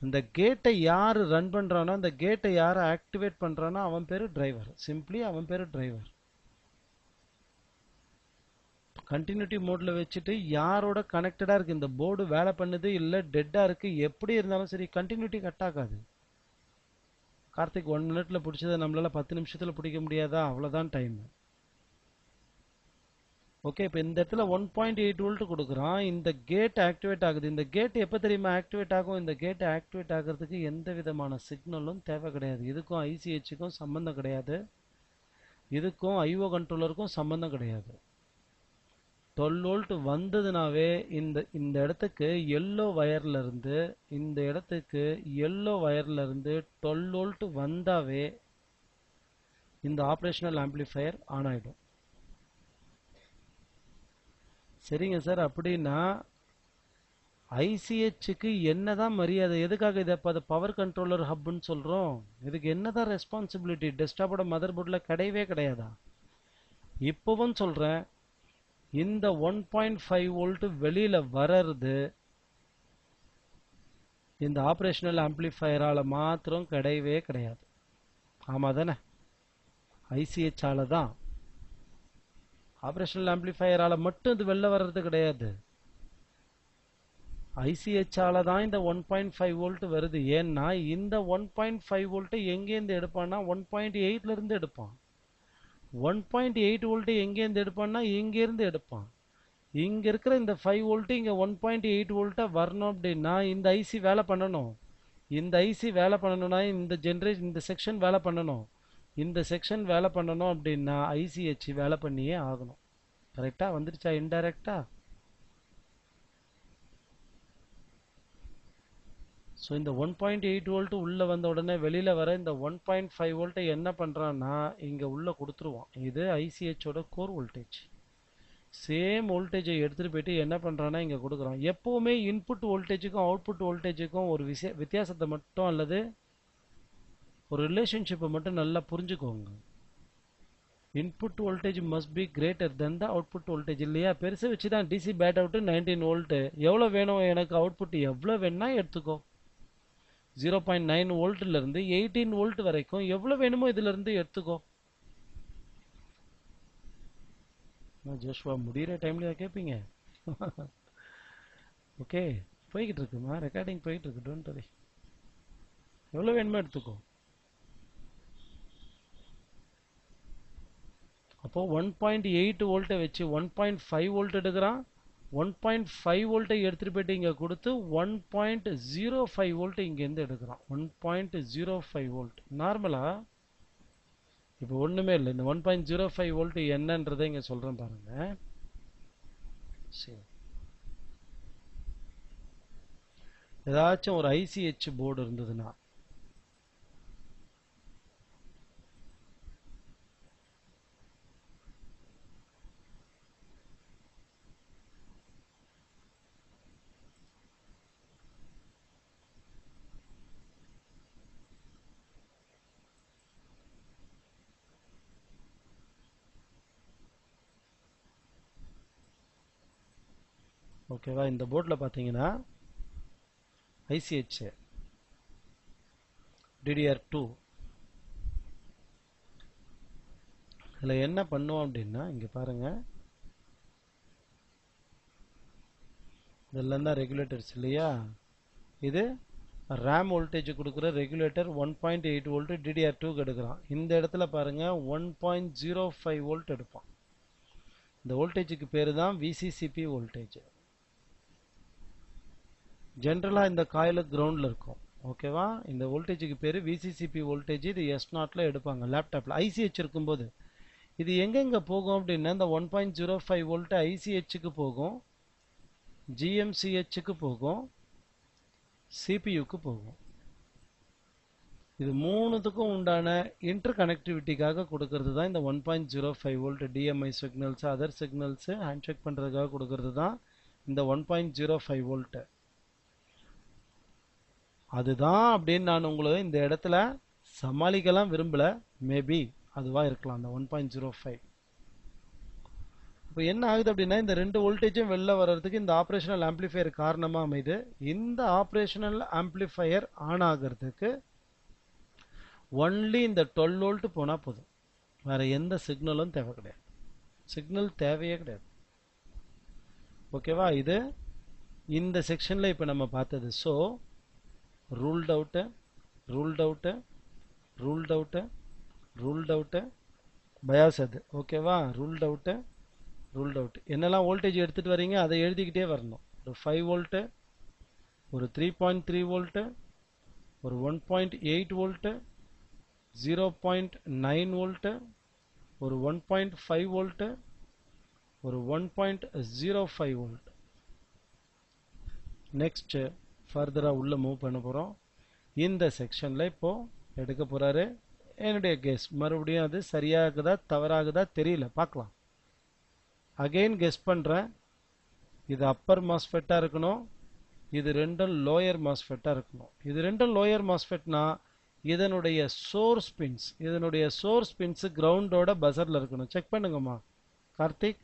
இந்த கேட்டை யார் ரன் பண்ணுறானோ, அந்த கேட்டை யார் ஆக்டிவேட் பண்ணுறானோ அவன் பேர் டிரைவர். சிம்பிளி அவன் பேர் டிரைவர். கண்டினியூட்டி மோடில் வச்சுட்டு யாரோட கனெக்டடாக இருக்குது, இந்த போர்டு வேலை பண்ணுது இல்லை டெட்டாக இருக்குது, எப்படி இருந்தாலும் சரி கண்டினியூட்டி கட் ஆகாது. கார்த்திக் 1 மினிட்ல பிடிச்சதை நம்மளால் 10 நிமிஷத்தில் பிடிக்க முடியாதா? அவ்வளோதான் டைம். ஓகே, இப்போ இந்த இடத்துல 1.8 வோல்ட் கொடுக்குறான். இந்த கேட் ஆக்டிவேட் ஆகுது. இந்த கேட் எப்போ தெரியுமா ஆக்டிவேட் ஆகும்? இந்த கேட் ஆக்டிவேட் ஆகிறதுக்கு எந்த விதமான சிக்னலும் தேவை கிடையாது. இதுக்கும் ஐசிஹெச்சுக்கும் சம்மந்தம் கிடையாது, இதுக்கும் ஐஓ கண்ட்ரோலருக்கும் சம்மந்தம் கிடையாது. 12 வோல்ட் வந்ததுனாவே இந்த இந்த இடத்துக்கு எல்லோ வயர்ல இருந்து, இந்த இடத்துக்கு எல்லோ வயர்ல இருந்து 12 வோல்ட் வந்தாவே இந்த ஆப்ரேஷனல் ஆம்பிளிஃபையர் ஆன் ஆயிடும். சரிங்க சார், அப்படின்னா ஐசிஹெச்சுக்கு என்னதான் மரியாதை? எதுக்காக இதை இப்போ அதை பவர் கண்ட்ரோலர் ஹப்னு சொல்கிறோம்? இதுக்கு என்னதான் ரெஸ்பான்சிபிலிட்டி? டெஸ்க்டாப்போட மதர் போர்டில் கிடையவே கிடையாதா? இப்போவும் சொல்கிறேன், இந்த 1.5 வோல்ட் வெளியில் வர்றது இந்த ஆப்ரேஷனல் ஆம்பிளிஃபையரால் மாத்திரம் கிடையவே கிடையாது. ஆமாம் தானே? ஐசிஹெச்சால தான். ஆப்ரேஷனல் ஆம்பிளிஃபையரால மட்டும் இது வெளில வர்றது கிடையாது. ஐசிஹெச்சால தான் இந்த 1.5 வோல்ட் வருது. ஏன்னா இந்த 1.5 வோல்ட் எங்கேருந்து எடுப்பான்னா 1.8ல இருந்து எடுப்பான். 1.8 வோல்ட் எங்கேருந்து எடுப்பான்னா இங்கேருந்து எடுப்பான். இங்க இருக்கிற இந்த 5 வோல்ட் இங்க 1.8 வோல்ட்டா வரணும் அப்படின்னா இந்த ஐசி வேலை பண்ணணும். இந்த ஐசி வேலை பண்ணணும்னா இந்த செக்ஷன் வேலை பண்ணணும். இந்த செக்ஷன் வேலை பண்ணணும் அப்படின்னா ஐசிஹெச் வேலை பண்ணியே ஆகணும். கரெக்டா வந்துருச்சா? இன்டைரக்டா. ஸோ இந்த 1.8 வோல்ட் உள்ள வந்த உடனே வெளியில வர இந்த 1.5 வோல்ட்டை என்ன பண்றான்னா இங்க உள்ள கொடுத்துருவான். இது ஐசிஹெச்சோட கோர் வோல்டேஜ். சேம் வோல்டேஜை எடுத்துட்டு போயிட்டு என்ன பண்றான்னா இங்க கொடுக்குறான். எப்பவுமே இன்புட் வோல்டேஜுக்கும் அவுட்புட் வோல்டேஜுக்கும் ஒரு வித்தியாசத்தை மட்டும் அல்லது ஒரு ரிலேஷன்ஷிப்பை மட்டும் நல்லா புரிஞ்சுக்கோங்க. Input voltage must be greater than the output voltage. இல்லையா? பெருசு வச்சு தான் டிசி பேட் அவுட் 19 வோல்ட். எவ்வளோ வேணும் எனக்கு அவுட்புட்? எவ்வளோ வேணும்னா எடுத்துக்கோ. 0.9 வோல்ட்ல இருந்து 18 வோல்ட் வரைக்கும் எவ்வளோ வேணுமோ இதுல இருந்து எடுத்துக்கோ. ஜோஷ்வா முடிகிற டைம்ல கேட்பீங்க. ஓகே, போய்கிட்டு இருக்குமா? ரெக்கார்டிங் போயிட்டு இருக்கு. Don't worry. எவ்வளோ வேணுமோ எடுத்துக்கோ. அப்போ 1.8 வோல்ட்டை வச்சு 1.5 வோல்ட் எடுக்கிறான். 1.5 வோல்ட்டை எடுத்துட்டு போயிட்டு இங்க கொடுத்து 1.05 வோல்ட் இங்கேருந்து எடுக்கிறான். 1.05 வோல்ட் நார்மலா இப்போ ஒண்ணுமே இல்லை. இந்த 1.05 வோல்ட் என்னன்றதை இங்க சொல்றேன் பாருங்க. சரி, ஏதாச்சும் ஒரு ஐசிஹெச் போர்டு இருந்ததுன்னா ஓகேவா, இந்த போர்டில் பார்த்தீங்கன்னா ஐசிஹெச் DDR2 இதில் என்ன பண்ணுவோம் அப்படின்னா இங்கே பாருங்க, இதெல்லாம் தான் ரெகுலேட்டர்ஸ் இல்லையா? இது ரேம் வோல்டேஜ் கொடுக்குற ரெகுலேட்டர் 1.8 வோல்ட் DDR2க்கு எடுக்கிறான். இந்த இடத்துல பாருங்க 1.05 வோல்ட் எடுப்பான். இந்த வோல்டேஜுக்கு பேரு தான் விசிசிபி வோல்டேஜ். ஜென்ரலா இந்த காயில் கிரவுண்ட்ல இருக்கும். ஓகேவா, இந்த வோல்டேஜுக்கு பேரு விசிசிபி வோல்டேஜ். இது S0ல எடுப்பாங்க லேப்டாப்ல. ஐசிஹெச் இருக்கும்போது இது எங்கெங்க போகும் அப்படின்னா இந்த 1.05 வோல்ட் ஐசிஹெச்சுக்கு போகும், ஜிஎம்சிஹெச்சுக்கு போகும், சிபியுக்கு போகும். இது மூணுத்துக்கும் உண்டான இன்டர் கனெக்டிவிட்டிக்காக கொடுக்கறது தான் இந்த 1.05 volt TMI signals, other signals hand check பண்றதுக்காக கொடுக்கறது தான் இந்த 1.05 வோல்ட். அதுதான் அப்படின்னு நான் உங்களை இந்த இடத்துல சமாளிக்கலாம் விரும்பல. மேபி அதுவா இருக்கலாம் அந்த 1.05. இப்போ என்ன ஆகுது அப்படின்னா இந்த ரெண்டு வோல்டேஜும் வெளில வர்றதுக்கு இந்த ஆப்ரேஷனல் ஆம்பிளிஃபையர் காரணமா அமைது. இந்த ஆப்ரேஷனல் ஆம்பிளிஃபையர் ஆன் ஆகிறதுக்கு ஒன்லி இந்த 12 வோல்ட் போனா போதும். வேற எந்த சிக்னலும் தேவை கிடையாது. சிக்னல் தேவையே கிடையாது. ஓகேவா, இது இந்த செக்ஷன்ல இப்ப நம்ம பார்த்தது. So ruled out, ruled out, ruled out, ruled out, bias அது. ஓகேவா, ரூல்ட் அவுட், ரூல்ட் அவுட். என்னெல்லாம் வோல்டேஜ் எடுத்துட்டு வரீங்க அதை எழுதிக்கிட்டே வரணும். ஒரு 5 வோல்ட், ஒரு 3.3 வோல்ட், ஒரு 1.8 வோல்ட், 0.9 வோல்ட், ஒரு 1.5 வோல்ட், ஒரு 1.05 வோல்ட். நெக்ஸ்ட் ஃபர்தரா உள்ள மூவ் பண்ண போறோம். இந்த செக்ஷன்ல இப்போ எடுக்க போறாரு. என்னுடைய கெஸ் மறுபடியும் அது சரியாகுதா தவறாகுதா தெரியல, பார்க்கலாம். அகைன் கெஸ் பண்றேன். இது அப்பர் மாஸ்ஃபெட்டா இருக்கணும், இது ரெண்டும் லோயர் மாஸ்ஃபெட்டா இருக்கணும். இது ரெண்டும் லோயர் மாஸ்ஃபெட்னா இதனுடைய சோர்ஸ் பின்ஸ் கிரவுண்டோட பசர்ல இருக்கணும். செக் பண்ணுங்கம்மா கார்த்திக்.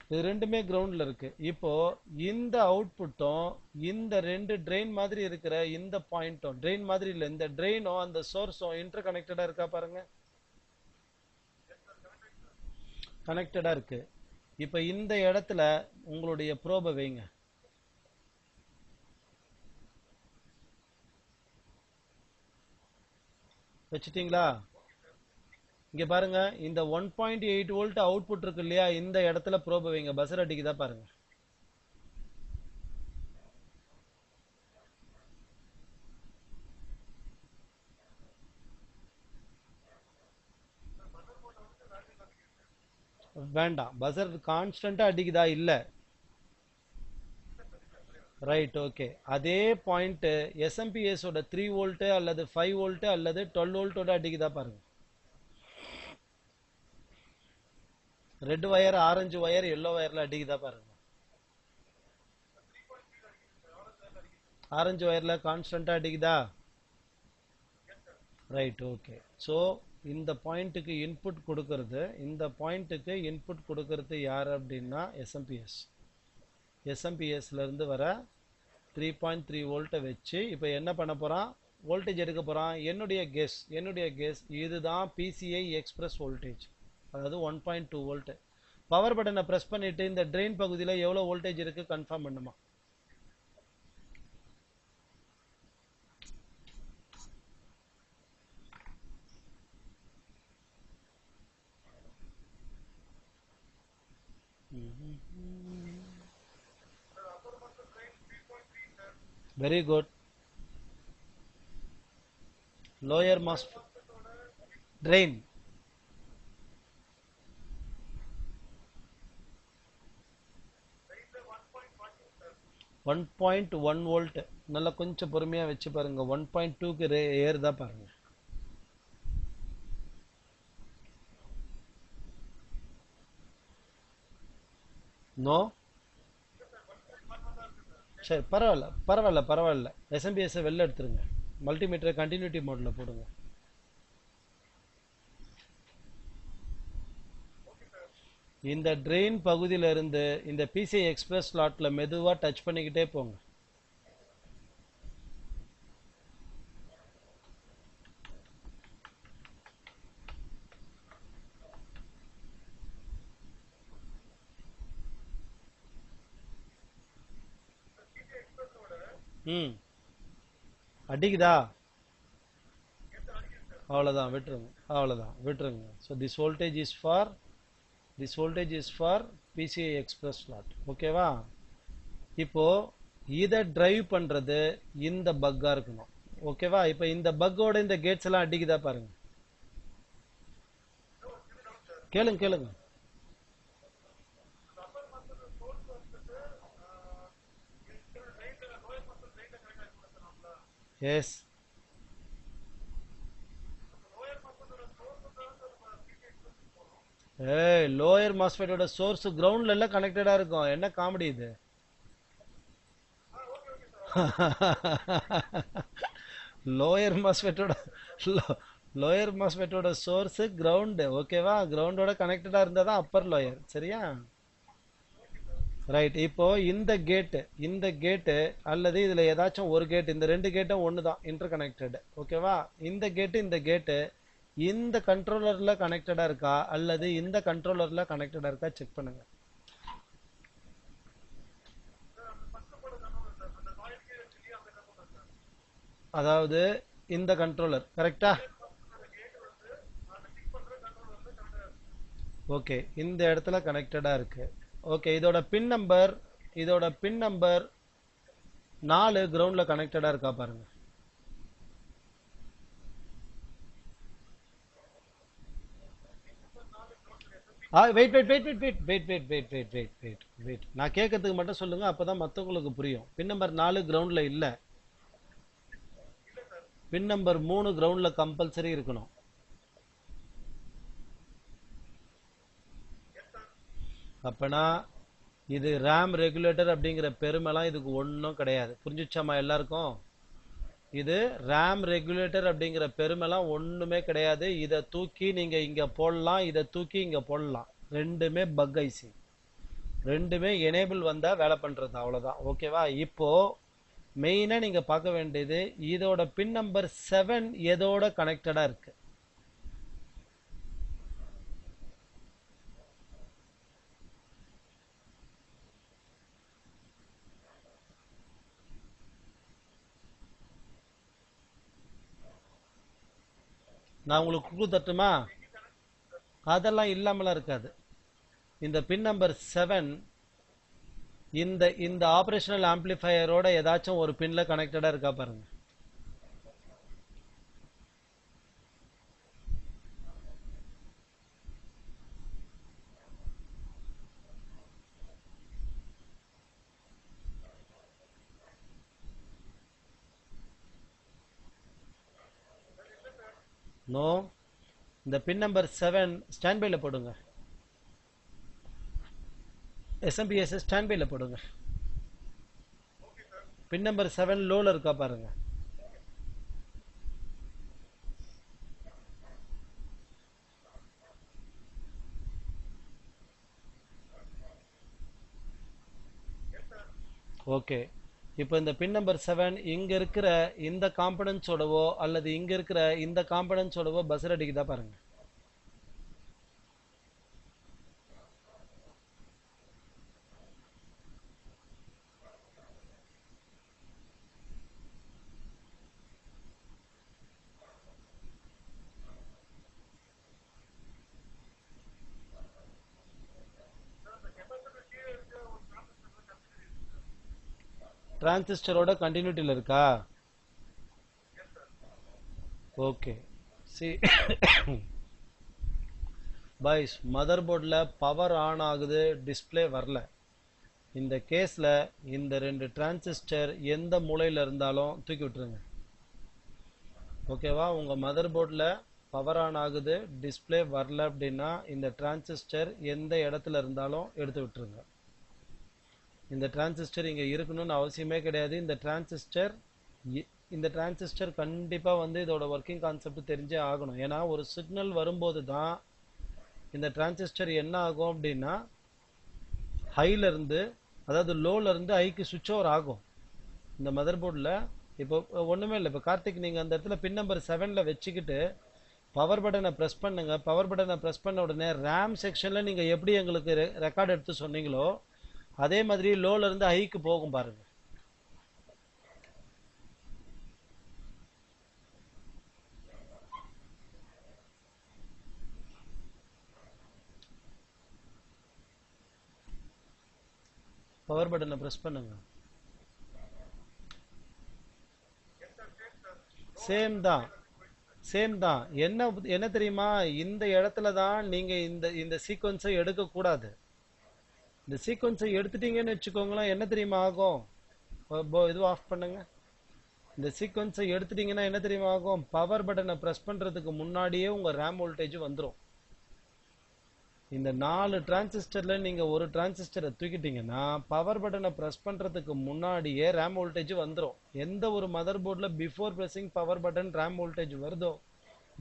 இது ரெண்டுமே கிரவுண்ட்ல இருக்கு. இப்போ இந்த அவுட்புட்டும் இந்த ரெண்டு ட்ரெயின் மாதிரி இருக்கிற இந்த பாயிண்ட்டும், ட்ரெயின் மாதிரி இல்ல, இந்த ட்ரெயினும் அந்த சோர்ஸும் இன்டர் கனெக்டடா இருக்கா பாருங்க. கனெக்டடா இருக்கு. இப்ப இந்த இடத்துல உங்களுடைய ப்ரோபை வைங்க. வச்சுட்டீங்களா? இங்க பாருங்க, இந்த 1.8 வோல்ட் அவுட்புட் இருக்கு இல்லையா, இந்த இடத்துல ப்ரோபை வைங்க. பஸ்ஸர் அடிக்குதா பாருங்க. வேண்டாம், பஸ்ஸர் கான்ஸ்டன்டா அடிக்குதா? இல்ல. Right, okay. அதே பாயிண்ட் எஸ்எம்பிஎஸ் ஓட 3 வோல்ட் அல்லது 5 வோல்ட் அல்லது 12 வோல்ட்டோட அடிக்குதா பாருங்க. Red wire, orange wire, yellow வயர்ல அடிக்குதா பாருங்க. ஆரஞ்சு வயர்ல கான்ஸ்டன்டா அடிக்குதா? Right, okay. ஸோ இந்த பாயிண்ட்டுக்கு இன்புட் கொடுக்கறது, இந்த பாயிண்ட்டுக்கு இன்புட் கொடுக்கறது யார் அப்படின்னா எஸ்எம்பிஎஸ். எஸ்எம்பிஎஸ்ல இருந்து வர 3.3 வோல்ட்டை வச்சு இப்போ என்ன பண்ண போறான்? வோல்டேஜ் எடுக்க போறான். என்னுடைய கெஸ் இதுதான் பிசிஐ எக்ஸ்பிரஸ் வோல்டேஜ், அதாவது 1.2 வோல்ட். பவர் பட்டனை பிரஸ் பண்ணிட்டு இந்த ட்ரெயின் பகுதியில் எவ்வளோ வோல்டேஜ் இருக்கு கன்ஃபார்ம் பண்ணுமா? Very good. Lower mass train 1.1 volt. நல்லா கொஞ்சம் பொறுமையா வச்சு பாருங்க. 1.2க்கு ஏறுதா பாருங்க. நோ. சரி, பரவாயில்ல. எஸ்எம்பிஎஸ் வெளில எடுத்துருங்க. மல்டிமீட்டரை கண்டினியூட்டி மோட்ல போடுங்க. இந்த ட்ரெயின் பகுதியில இருந்து இந்த பிசிஐ எக்ஸ்பிரஸ் ஸ்லாட்ல மெதுவா டச் பண்ணிக்கிட்டே போங்க. அடிக்குதா? அவ்வளவுதான், விட்டுருங்க. So this voltage is for PCI express slot. ஓகேவா? இப்போ இதை டிரைவ் பண்றது இந்த பக்கா இருக்கணும். ஓகேவா? இப்போ இந்த பக்கோட இந்த கேட்ஸ் எல்லாம் அடிக்குதா பாருங்க. கேளுங்க. எஸ். லோயர் மாஸ்பெட்டோட சோர்ஸ் கிரவுண்ட்ல எல்லாம் கனெக்டடா இருக்கும். என்ன காமெடி இது? லோயர் மாஸ்பெட்டோட சோர்ஸ் கிரவுண்ட். ஓகேவா? கிரவுண்டோட கனெக்டடா இருந்தா தான் அப்பர் லோயர். சரியா? ரைட். இப்போ இந்த கேட்டு அல்லது இதுல ஏதாச்சும் ஒரு கேட், இந்த ரெண்டு கேட்டும் ஒண்ணுதான், இன்டர் கனெக்டட். ஓகேவா? இந்த கேட்டு இந்த கண்ட்ரோலர்ல கனெக்டடா இருக்கா அல்லது இந்த கண்ட்ரோலர்ல கனெக்டடா இருக்கா செக் பண்ணுங்க. அதாவது இந்த கண்ட்ரோலர் கரெக்டா? ஓகே, இந்த இடத்துல கனெக்டடா இருக்கு. ஓகே, இதோட பின் நம்பர் 4 கிரவுண்ட்ல கனெக்டடா இருக்கா பாருங்க. வெயிட். நான் கேட்கறதுக்கு மட்டும் சொல்லுங்க, அப்பதான் மத்தவங்களுக்கு புரியும். பின் நம்பர் 4 கிரவுண்ட்ல இல்ல. பின் நம்பர் 3 கிரவுண்ட்ல கம்பல்சரி இருக்கணும். அப்பனா இது ரேம் ரெகுலேட்டர் அப்படிங்கிற பெருமைலாம் இதுக்கு ஒன்றும் கிடையாது. புரிஞ்சுச்சாமா எல்லாருக்கும்? இது ரேம் ரெகுலேட்டர் அப்படிங்கிற பெருமைலாம் ஒண்ணுமே கிடையாது. இதை தூக்கி நீங்க இங்க போடலாம், இதை தூக்கி இங்க போடலாம். ரெண்டுமே பக் ஐசி. ரெண்டுமே எனேபிள் வந்தா வேலை பண்றது அவ்வளவுதான். ஓகேவா? இப்போ மெயினா நீங்க பார்க்க வேண்டியது இதோட பின் நம்பர் 7 எதோட கனெக்டடா இருக்கு. நான் உங்களுக்கு குழு தட்டுமா? அதெல்லாம் இல்லாமலாம் இருக்காது. இந்த பின் நம்பர் 7 இந்த இந்த ஆபரேஷனல் ஆம்பிளிஃபையரோட ஏதாச்சும் ஒரு பின்ல கனெக்டடா இருக்கா பாருங்க. நோ. இந்த பின் நம்பர் 7 ஸ்டாண்ட் பைல போடுங்க. எஸ்எம்பிஎஸ் ஸ்டாண்ட் பைல போடுங்க. பின் நம்பர் 7 லோல இருக்கா பாருங்க. ஓகே. இப்போ இந்த பின் நம்பர் 7 இங்க இருக்கிற இந்த காம்பனன்ட்ஸோடவோ அல்லது இங்க இருக்கிற இந்த காம்பனன்ட்ஸோடவோ பஸ்ஸர் அடிக்குதா பாருங்க. டிரான்சிஸ்டரோட கண்டினியூட்டில இருக்கா? ஓகே. சி பாய்ஸ், மதர் போர்டில் பவர் ஆன் ஆகுது, டிஸ்பிளே வரல. இந்த கேஸில் இந்த ரெண்டு டிரான்சிஸ்டர் எந்த மூலையில் இருந்தாலும் தூக்கி விட்டுருங்க. ஓகேவா? உங்கள் மதர் போர்டில் பவர் ஆன் ஆகுது, டிஸ்பிளே வரல அப்படின்னா இந்த டிரான்சிஸ்டர் எந்த இடத்துல இருந்தாலும் எடுத்து விட்டுருங்க. இந்த டிரான்சிஸ்டர் இங்கே இருக்கணும்னு அவசியமே கிடையாது. இந்த டிரான்சிஸ்டர் கண்டிப்பாக வந்து இதோட ஒர்க்கிங் கான்செப்ட் தெரிஞ்சே ஆகணும். ஏன்னா ஒரு சிக்னல் வரும்போது தான் இந்த டிரான்சிஸ்டர் என்ன ஆகும் அப்படின்னா ஹைல இருந்து, அதாவது லோல இருந்து ஹைக்கு சுவிட்ச் ஓவர் ஆகும் இந்த மதர் போர்டில். இப்போ ஒன்றுமே இல்லை. இப்போ கார்த்திக், நீங்கள் அந்த இடத்துல பின் நம்பர் 7ல வச்சுக்கிட்டு பவர் பட்டனை ப்ரெஸ் பண்ணுங்க. பவர் பட்டனை ப்ரெஸ் பண்ண உடனே ரேம் செக்ஷனில் நீங்கள் எப்படி எங்களுக்கு ரெக்கார்ட் எடுத்து சொன்னீங்களோ அதே மாதிரி லோல இருந்து ஹைக்கு போகும் பாருங்க. பவர் பட்டனை ப்ரெஸ் பண்ணுங்க. சேம் தான், சேம் தான். என்ன என்ன தெரியுமா, இந்த இடத்துல தான் நீங்க இந்த இந்த சீக்வன்ஸை எடுக்க கூடாது. இந்த சீக்வன்ஸை எடுத்துட்டீங்கன்னு வச்சுக்கோங்களேன், என்ன தெரியுமா ஆகும்? இது ஆஃப் பண்ணுங்க. இந்த சீக்வன்ஸை எடுத்துட்டீங்கன்னா என்ன தெரியுமா ஆகும்? பவர் பட்டனை ப்ரெஸ் பண்றதுக்கு முன்னாடியே உங்க ரேம் வோல்டேஜ் வந்துடும். இந்த 4 டிரான்சிஸ்டர்ல நீங்க ஒரு டிரான்சிஸ்டரை தூக்கிட்டீங்கன்னா பவர் பட்டனை ப்ரெஸ் பண்றதுக்கு முன்னாடியே ரேம் வோல்டேஜ் வந்துடும். எந்த ஒரு மதர் போர்டில் before pressing power button RAM voltage வருதோ,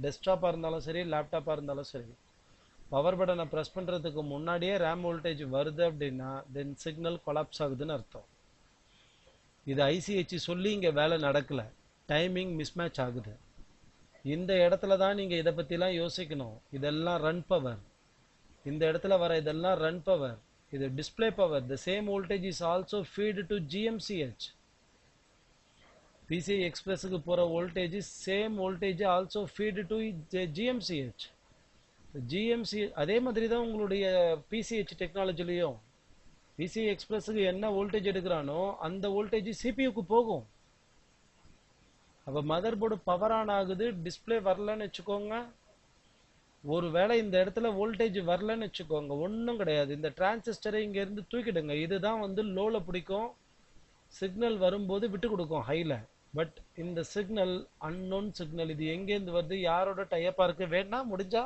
டெஸ்க்டாப்பாக இருந்தாலும் சரி, லேப்டாப்பாக இருந்தாலும் சரி, பவர் பட்டனை ப்ரெஸ் பண்றதுக்கு முன்னாடியே ரேம் வோல்டேஜ் வருது அப்படின்னா தென் சிக்னல் கொலாப்ஸ் ஆகுதுன்னு அர்த்தம். இது ஐசிஹெச் சொல்லி இங்க வேலை நடக்கல, டைமிங் மிஸ்மேட்ச் ஆகுது. இந்த இடத்துல தான் நீங்க இதை பத்திலாம் யோசிக்கணும். இதெல்லாம் ரன் பவர். இந்த இடத்துல வர இதெல்லாம் ரன் பவர், இது display power. the same voltage is also feed to GMCH. PCI Expressக்கு போற voltage same voltage also feed to GMCH. அதே மாதிரி தான் உங்களுடைய PCH டெக்னாலஜிலையும் PCI Expressக்கு என்ன வோல்டேஜ் எடுக்கிறானோ அந்த வோல்டேஜ் சிபியூக்கு போகும். அப்ப மதர் போர்டு பவர் ஆன் ஆகுது, டிஸ்பிளே வரலன்னு வச்சுக்கோங்க. ஒருவேளை இந்த இடத்துல வோல்டேஜ் வரலன்னு வச்சுக்கோங்க, ஒன்றும் கிடையாது. இந்த டிரான்சிஸ்டரை இங்க இருந்து தூக்கிடுங்க. இதுதான் வந்து லோல பிடிக்கும், சிக்னல் வரும்போது விட்டு கொடுக்கும் ஹைல. பட் இந்த சிக்னல் அன்னோன் சிக்னல். இது எங்கேருந்து வருது, யாரோட டைப்பா இருக்கு, வேணா முடிஞ்சா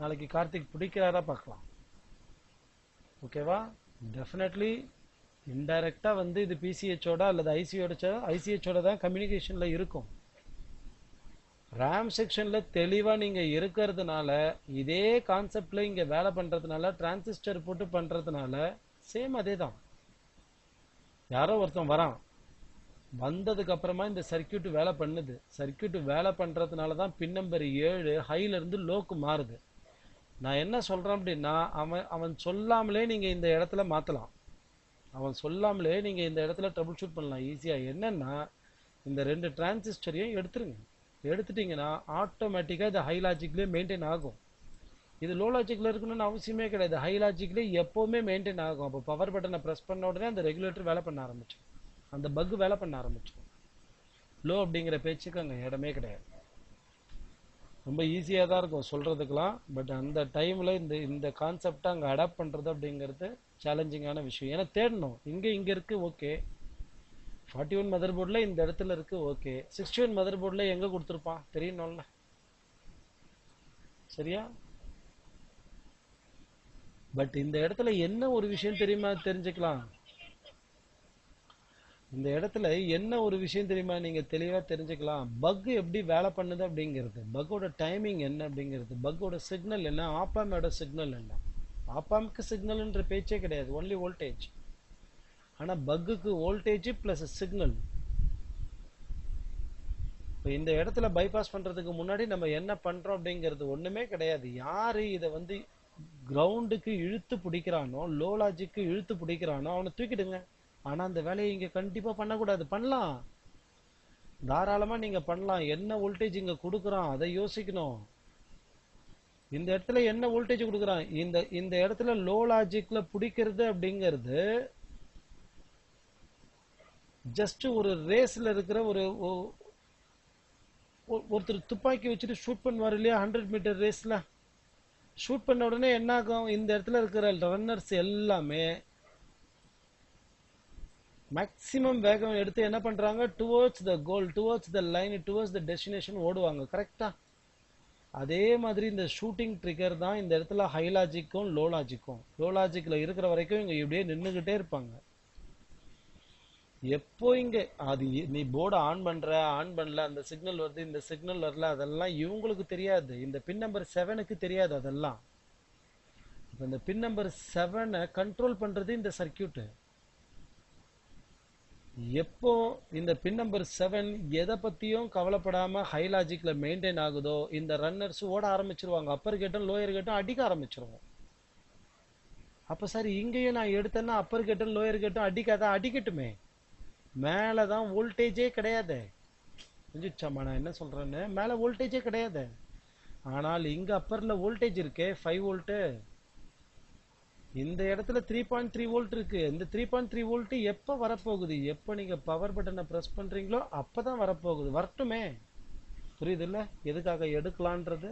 நாளைக்கு கார்த்திக் பிடிக்கிறாரா பார்க்கலாம். ஓகேவா? டெஃபினெட்லி இன்டைரக்டா வந்து இது பிசிஹெச்சோட அல்லது ஐசிஹெச்சோட தான் கம்யூனிகேஷன்ல இருக்கும். ரேம் செக்ஷன்ல தெளிவா நீங்க இருக்கிறதுனால, இதே கான்செப்ட்ல இங்க வேலை பண்றதுனால, டிரான்சிஸ்டர் போட்டு பண்றதுனால சேம் அதே தான். யாரோ ஒருத்தன் வரான், வந்ததுக்கு அப்புறமா இந்த சர்க்கியூட் வேலை பண்ணுது. சர்க்கியூட் வேலை பண்றதுனால தான் பின் நம்பர் 7 ஹைல இருந்து லோக்கு மாறுது. நான் என்ன சொல்றேன் அப்படின்னா, அவன் சொல்லாமலே நீங்க இந்த இடத்துல மாத்தலாம். அவன் சொல்லாமலே நீங்க இந்த இடத்துல ட்ரபிள் ஷூட் பண்ணலாம் ஈஸியா. என்னன்னா, இந்த 2 டிரான்சிஸ்டரையும் எடுத்துருங்க. எடுத்துட்டீங்கன்னா ஆட்டோமேட்டிக்கா இது ஹை லாஜிக்லயே மெயின்டைன் ஆகும். இது லோ லாஜிக்ல இருக்கணும்னு அவசியமே கிடையாது. ஹை லாஜிக்ல எப்பவுமே மெயின்டைன் ஆகும். அப்போ பவர் பட்டனை பிரஸ் பண்ண உடனே அந்த ரெகுலேட்டர் வேலை பண்ண ஆரம்பிச்சு, அந்த பக் வேலை பண்ண ஆரம்பிச்சு. லோ அப்படிங்கிற பேச்சுக்கு அங்க இடமே கிடையாது. ரொம்ப ஈஸியா தான் இருக்கும் சொல்றதுக்கெல்லாம். பட் அந்த டைம்ல இந்த கான்செப்டை அங்க அடாப்ட் பண்றது அப்படிங்கிறது சேலஞ்சிங்கான விஷயம். ஏன்னா தேடணும், இங்க இருக்கு ஓகே, 41 மதர் போர்டில் இந்த இடத்துல இருக்கு ஓகே, 61 மதர் போர்டில் எங்க கொடுத்துருப்பான் தெரியணும்ல, சரியா? பட் இந்த இடத்துல என்ன ஒரு விஷயம் தெரியுமா தெரிஞ்சுக்கலாம். இந்த இடத்துல என்ன ஒரு விஷயம் தெரியுமா நீங்க தெளிவா தெரிஞ்சுக்கலாம். பக் எப்படி வேலை பண்ணுது அப்படிங்கிறது, பக்கோட டைமிங் என்ன அப்படிங்கிறது, பக்கோட சிக்னல் என்ன, ஆப்பாமோட சிக்னல் என்ன. ஆப்பாமுக்கு சிக்னல்ன்ற பேச்சே கிடையாது, ஒன்லி வோல்டேஜ். ஆனா பக்குக்கு வோல்டேஜ் பிளஸ் சிக்னல். இப்போ இந்த இடத்துல பைபாஸ் பண்றதுக்கு முன்னாடி நம்ம என்ன பண்றோம் அப்படிங்கிறது ஒண்ணுமே கிடையாது. யாரு இதை வந்து கிரவுண்டுக்கு இழுத்து பிடிக்கிறானோ, லோ லாஜிக்கு இழுத்து பிடிக்கிறானோ அவனை தூக்கிடுங்க. ஆனா அந்த வேலையை இங்க கண்டிப்பா பண்ணக்கூடாது. பண்ணலாம், தாராளமா நீங்க பண்ணலாம். என்ன வோல்டேஜ் இங்க கொடுக்குறான் அதை யோசிக்கணும். இந்த இடத்துல என்ன வோல்டேஜ் கொடுக்குறான், இந்த இடத்துல லோ லாஜிக்ல பிடிக்கிறது அப்படிங்கிறது ஜஸ்ட் ஒரு ரேஸ்ல இருக்கிற ஒருத்தர் துப்பாக்கி வச்சுட்டு ஷூட் பண்ணுவார் இல்லையா, 100 மீட்டர் ரேஸ்ல ஷூட் பண்ண உடனே என்ன ஆகும், இந்த இடத்துல இருக்கிற ரன்னர்ஸ் எல்லாமே மேக்சிமம் வேகம் எடுத்து என்ன பண்றாங்க, towards the goal, towards the line, towards the destination ஓடுவாங்க. கரெக்டா? அதே மாதிரி இந்த ஷூட்டிங் ட்ரிகர் தான் இந்த இடத்துல ஹை லாஜிக்கும் லோ லாஜிக்கும். லோ லாஜிக்ல இருக்கிற வரைக்கும் இங்க இப்படியே நின்றுகிட்டே இருப்பாங்க. எப்போ இங்க அது நீ போர்டை ஆன் பண்ற, ஆன் பண்ணல, அந்த சிக்னல் வருது, இந்த சிக்னல் வரல, அதெல்லாம் இவங்களுக்கு தெரியாது. இந்த பின் நம்பர் 7க்கு தெரியாது அதெல்லாம். இந்த பின் நம்பர் 7 கண்ட்ரோல் பண்றது இந்த சர்க்கியூட். எப்போ இந்த பின் நம்பர் 7 எதை பத்தியும் கவலைப்படாம ஹை லாஜிக்ல மெயின்டைன் ஆகுதோ, இந்த ரன்னர்ஸ் ஓட ஆரம்பிச்சிருவாங்க. அப்பர் கேட்டும் லோயர் கேட்டும் அடிக்க ஆரம்பிச்சிருவோம். அப்ப சார் இங்கேயும் நான் எடுத்தேன்னா அப்பர் கேட்டும் லோயர் கேட்டும் அடிக்காதான், அடிக்கட்டுமே. மேலதான் வோல்டேஜே கிடையாது. புரிஞ்சுச்சாமா நான் என்ன சொல்றேன்னு? மேல வோல்டேஜே கிடையாது. ஆனால் இங்க அப்பர்ல வோல்டேஜ் இருக்கே 5 வோல்ட். இந்த இடத்துல 3.3 வோல்ட் இருக்கு. இந்த 3.3 வோல்ட் எப்ப வரப்போகுது, எப்ப நீங்க பவர் பட்டனை பிரஸ் பண்றீங்களோ அப்பதான் வரப்போகுது. வரட்டுமே. புரியுது இல்ல எதுக்காக எடுக்கலான்றது?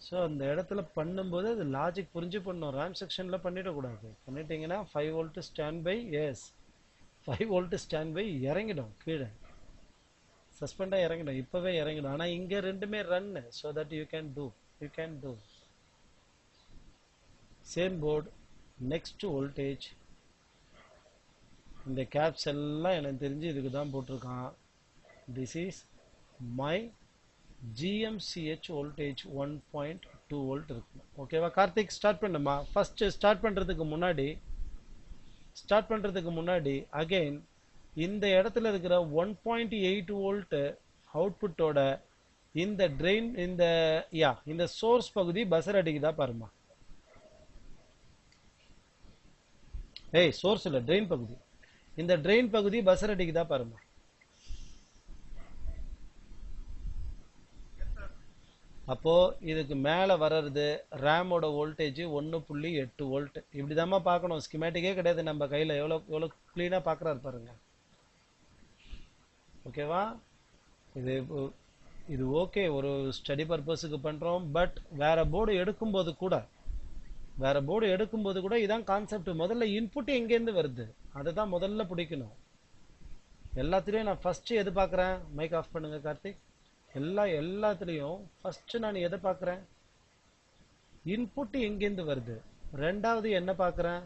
ஸோ அந்த இடத்துல பண்ணும்போது அது லாஜிக் புரிஞ்சு பண்ணும். ரேம் செக்ஷன்ல பண்ணிடக்கூடாது. பண்ணிட்டீங்கன்னா 5 volt standby, yes 5 volt standby இறங்கிடும், கீழே சஸ்பெண்டா இறங்கிடும், இப்பவே இறங்கிடும். ஆனா இங்க ரெண்டுமே run, so that you can do same board. Next voltage, இந்த கேப்ஸ் எல்லாம் எனக்கு தெரிஞ்சு இதுக்கு தான் போட்டிருக்கான். This is my GMCH voltage 1.2 volt இருக்கு. ஓகேவா கார்த்திக்? ஸ்டார்ட் பண்ணுமா. ஃபர்ஸ்ட் ஸ்டார்ட் பண்றதுக்கு முன்னாடி அகைன் இந்த இடத்துல இருக்கிற 1.8 வோல்ட் அவுட்புட்டோட இந்த ட்ரெயின், இந்த சோர்ஸ் பகுதி பசர் அடிக்குதா பாருமா. சோர்ஸ் இல்ல, ட்ரெயின் பகுதி. இந்த ட்ரெயின் பகுதி பசர் அடிக்குதா பாருமா. அப்போ இதுக்கு மேல வர்றது ரேமோட வோல்டேஜ் 1.8 வோல்ட். இப்படிதாம்மா பார்க்கணும், ஸ்கிமேட்டிக்கே கிடையாது நம்ம கையில. எவ்வளவு கிளீனா பாக்குறாரு பாருங்க. ஓகேவா? இது ஓகே, ஒரு ஸ்டடி பர்பஸுக்கு பண்றோம். பட் வேற போர்டு எடுக்கும்போது கூட இதான் கான்செப்ட். முதல்ல இன்புட் எங்கேருந்து வருது அதை தான் முதல்ல பிடிக்கணும். எல்லாத்துலயும் நான் ஃபர்ஸ்ட் எது பார்க்குறேன், மைக் ஆஃப் பண்ணுங்க கார்த்திக். எல்லாத்துலயும் ஃபர்ஸ்ட் நான் எதை பார்க்குறேன், இன்புட் எங்கேருந்து வருது. ரெண்டாவது என்ன பார்க்குறேன்,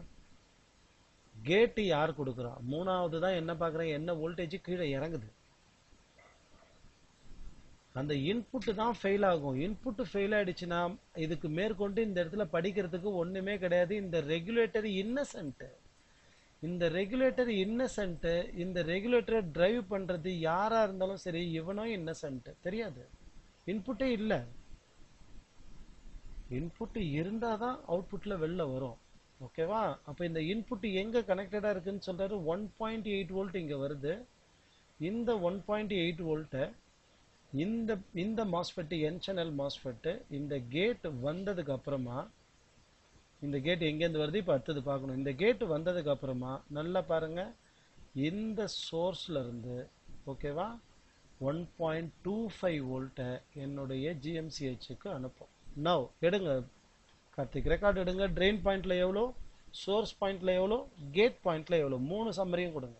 கேட்டு யார் கொடுக்குறா. மூணாவது தான் என்ன பார்க்குறேன், என்ன வோல்டேஜ் கீழே இறங்குது. அந்த இன்புட் தான் ஃபெயில் ஆகும். இன்புட் ஃபெயில் ஆயிடுச்சுன்னா இதுக்கு மேற்கொண்டு இந்த இடத்துல படிக்கிறதுக்கு ஒண்ணுமே கிடையாது. இந்த ரெகுலேட்டரி இன்னசென்ட், இந்த ரெகுலேட்டர் இன்னசென்ட், இந்த ரெகுலேட்டரை டிரைவ் பண்றது யாரா இருந்தாலும் சரி, இவனும் இன்னசென்ட். தெரியாது, இன்புட்டே இல்ல. இன்புட் இருந்தாதான் அவுட்புட்ல வெளில வரும். ஓகேவா? அப்ப இந்த இன்புட் எங்க கனெக்டடா இருக்குன்னு சொல்றாரு. 1.8 வோல்ட் இங்க வருது. இந்த 1.8 வோல்ட்டை இந்த மாஸ்ஃபெட், என் சேனல் மாஸ்ஃபெட், இந்த கேட் வந்ததுக்கு அப்புறமா, இந்த கேட் எங்கேருந்து வருது இப்போ அடுத்தது பார்க்கணும். இந்த கேட் வந்ததுக்கு அப்புறமா நல்லா பாருங்க, இந்த சோர்ஸ்ல இருந்து ஓகேவா 1.25 வோல்ட்டை என்னுடைய ஜிஎம்சிஹெச்சுக்கு அனுப்பும். நவ் எடுங்க கார்த்திக், ரெக்கார்ட் எடுங்க. ட்ரெயின் பாயிண்ட்ல எவ்வளோ, சோர்ஸ் பாயிண்ட்ல எவ்வளோ, கேட் பாயிண்ட்ல எவ்வளோ, 3 சம்மரியும் கொடுங்க.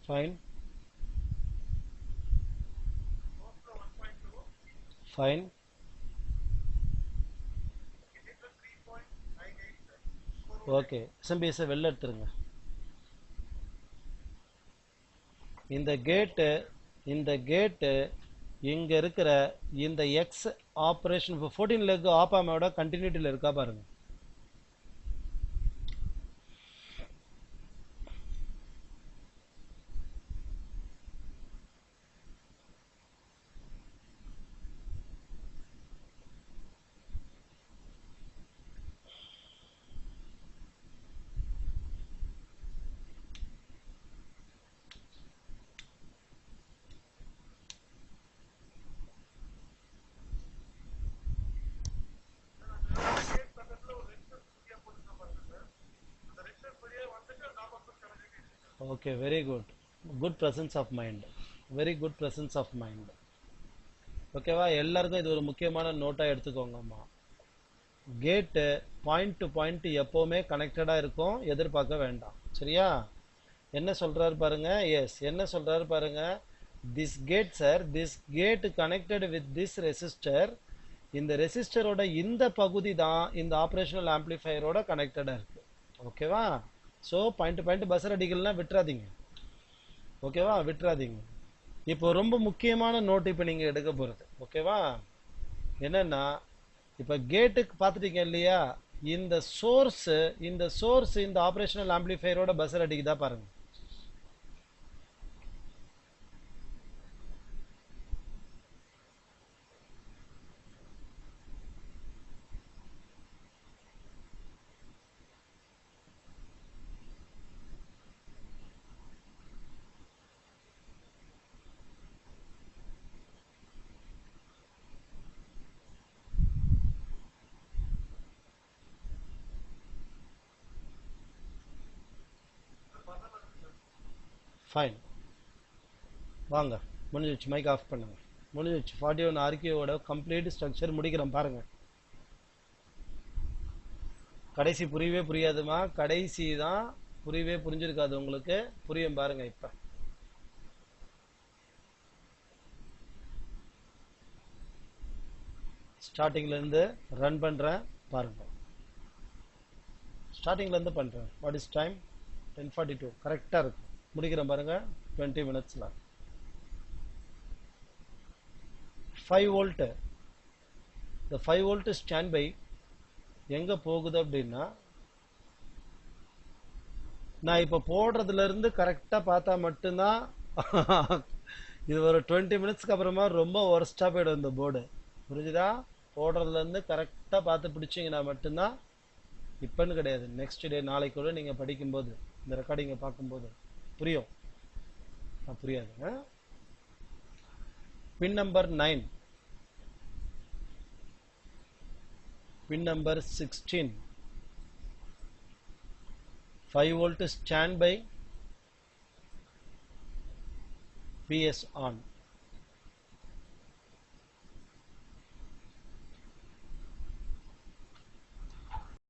Fine. Fine. ஓகே, எஸ்எம்பிஎஸ் வெளில எடுத்துருங்க. இந்த கேட்டு இங்க இருக்கிற இந்த எக்ஸ் ஆபரேஷன் 14 லெக் ஆப்பாமோட கண்டினியூட்டில இருக்கா பாருங்க. Okay, very good. Good presence of mind, very good presence of mind. ஓகேவா? எல்லாருக்கும் இது ஒரு முக்கியமான நோட்டா எடுத்துக்கோங்கம்மா. கேட்டு பாயிண்ட் டு பாயிண்ட் எப்பவுமே கனெக்டடா இருக்கும், எதிர்பார்க்க வேண்டாம். சரியா? என்ன சொல்றாரு பாருங்க. எஸ், என்ன சொல்றாரு பாருங்க. This gate sir, this gate connected with this resistor. இந்த ரெசிஸ்டரோட இந்த பகுதி தான் இந்த ஆபரேஷனல் ஆம்பிளிஃபையரோட கனெக்டடா இருக்கு. ஓகேவா? So point to point buzzer அடிக்கலாம் விட்டுறாதீங்க. ஓகேவா? விட்டுறாதீங்க. இப்போ ரொம்ப முக்கியமான நோட் இப்போ நீங்க எடுக்க போறது. ஓகேவா? என்னன்னா, இப்போ கேட்டுக்கு பார்த்துட்டீங்க இல்லையா, இந்த சோர்ஸ் இந்த ஆபரேஷனல் ஆம்பிளிஃபையரோட பஸ்ஸர் அடிக்குதா பாருங்க. ஃபைன், வாங்க. முடிஞ்சிச்சு, மைக் ஆஃப் பண்ணுங்க. முடிஞ்சிச்சு. 41 ஆர்கியோட கம்ப்ளீட் ஸ்ட்ரக்சர் முடிக்கிறோம் பாருங்க. கடைசி புரியவே புரியாதுமா, கடைசி தான் புரியவே புரிஞ்சிருக்காது உங்களுக்கு. புரியும் பாருங்க. இப்ப ஸ்டார்டிங்ல இருந்து ரன் பண்றேன் பாருங்க. ஸ்டார்டிங்ல இருந்து பண்றேன். What is time? 10:42. கரெக்டா இருக்கு. முடிக்கிறேன் பாருங்க 20 மினிட்ஸ்ல. 5 வோல்ட், இந்த 5 வோல்ட் ஸ்டாண்ட் பை எங்க போகுது அப்படின்னா, நான் இப்ப போடுறதுல இருந்து கரெக்டா பார்த்தா மட்டும்தான் இது ஒரு 20 மினிட்ஸ்க்கு அப்புறமா ரொம்ப ஒர்ஸ்டா போயிடும் இந்த போர்டு. புரிஞ்சுதா? போடுறதுல இருந்து கரெக்டா பார்த்து பிடிச்சிங்கன்னா மட்டும்தான், இப்பன்னு கிடையாது, நெக்ஸ்ட் டே நாளைக்கு கூட நீங்க படிக்கும்போது இந்த ரெக்கார்டிங்கை பார்க்கும்போது புரியும். புரியாது. Pin number 9, pin number 16, 5 volt standby, PS on.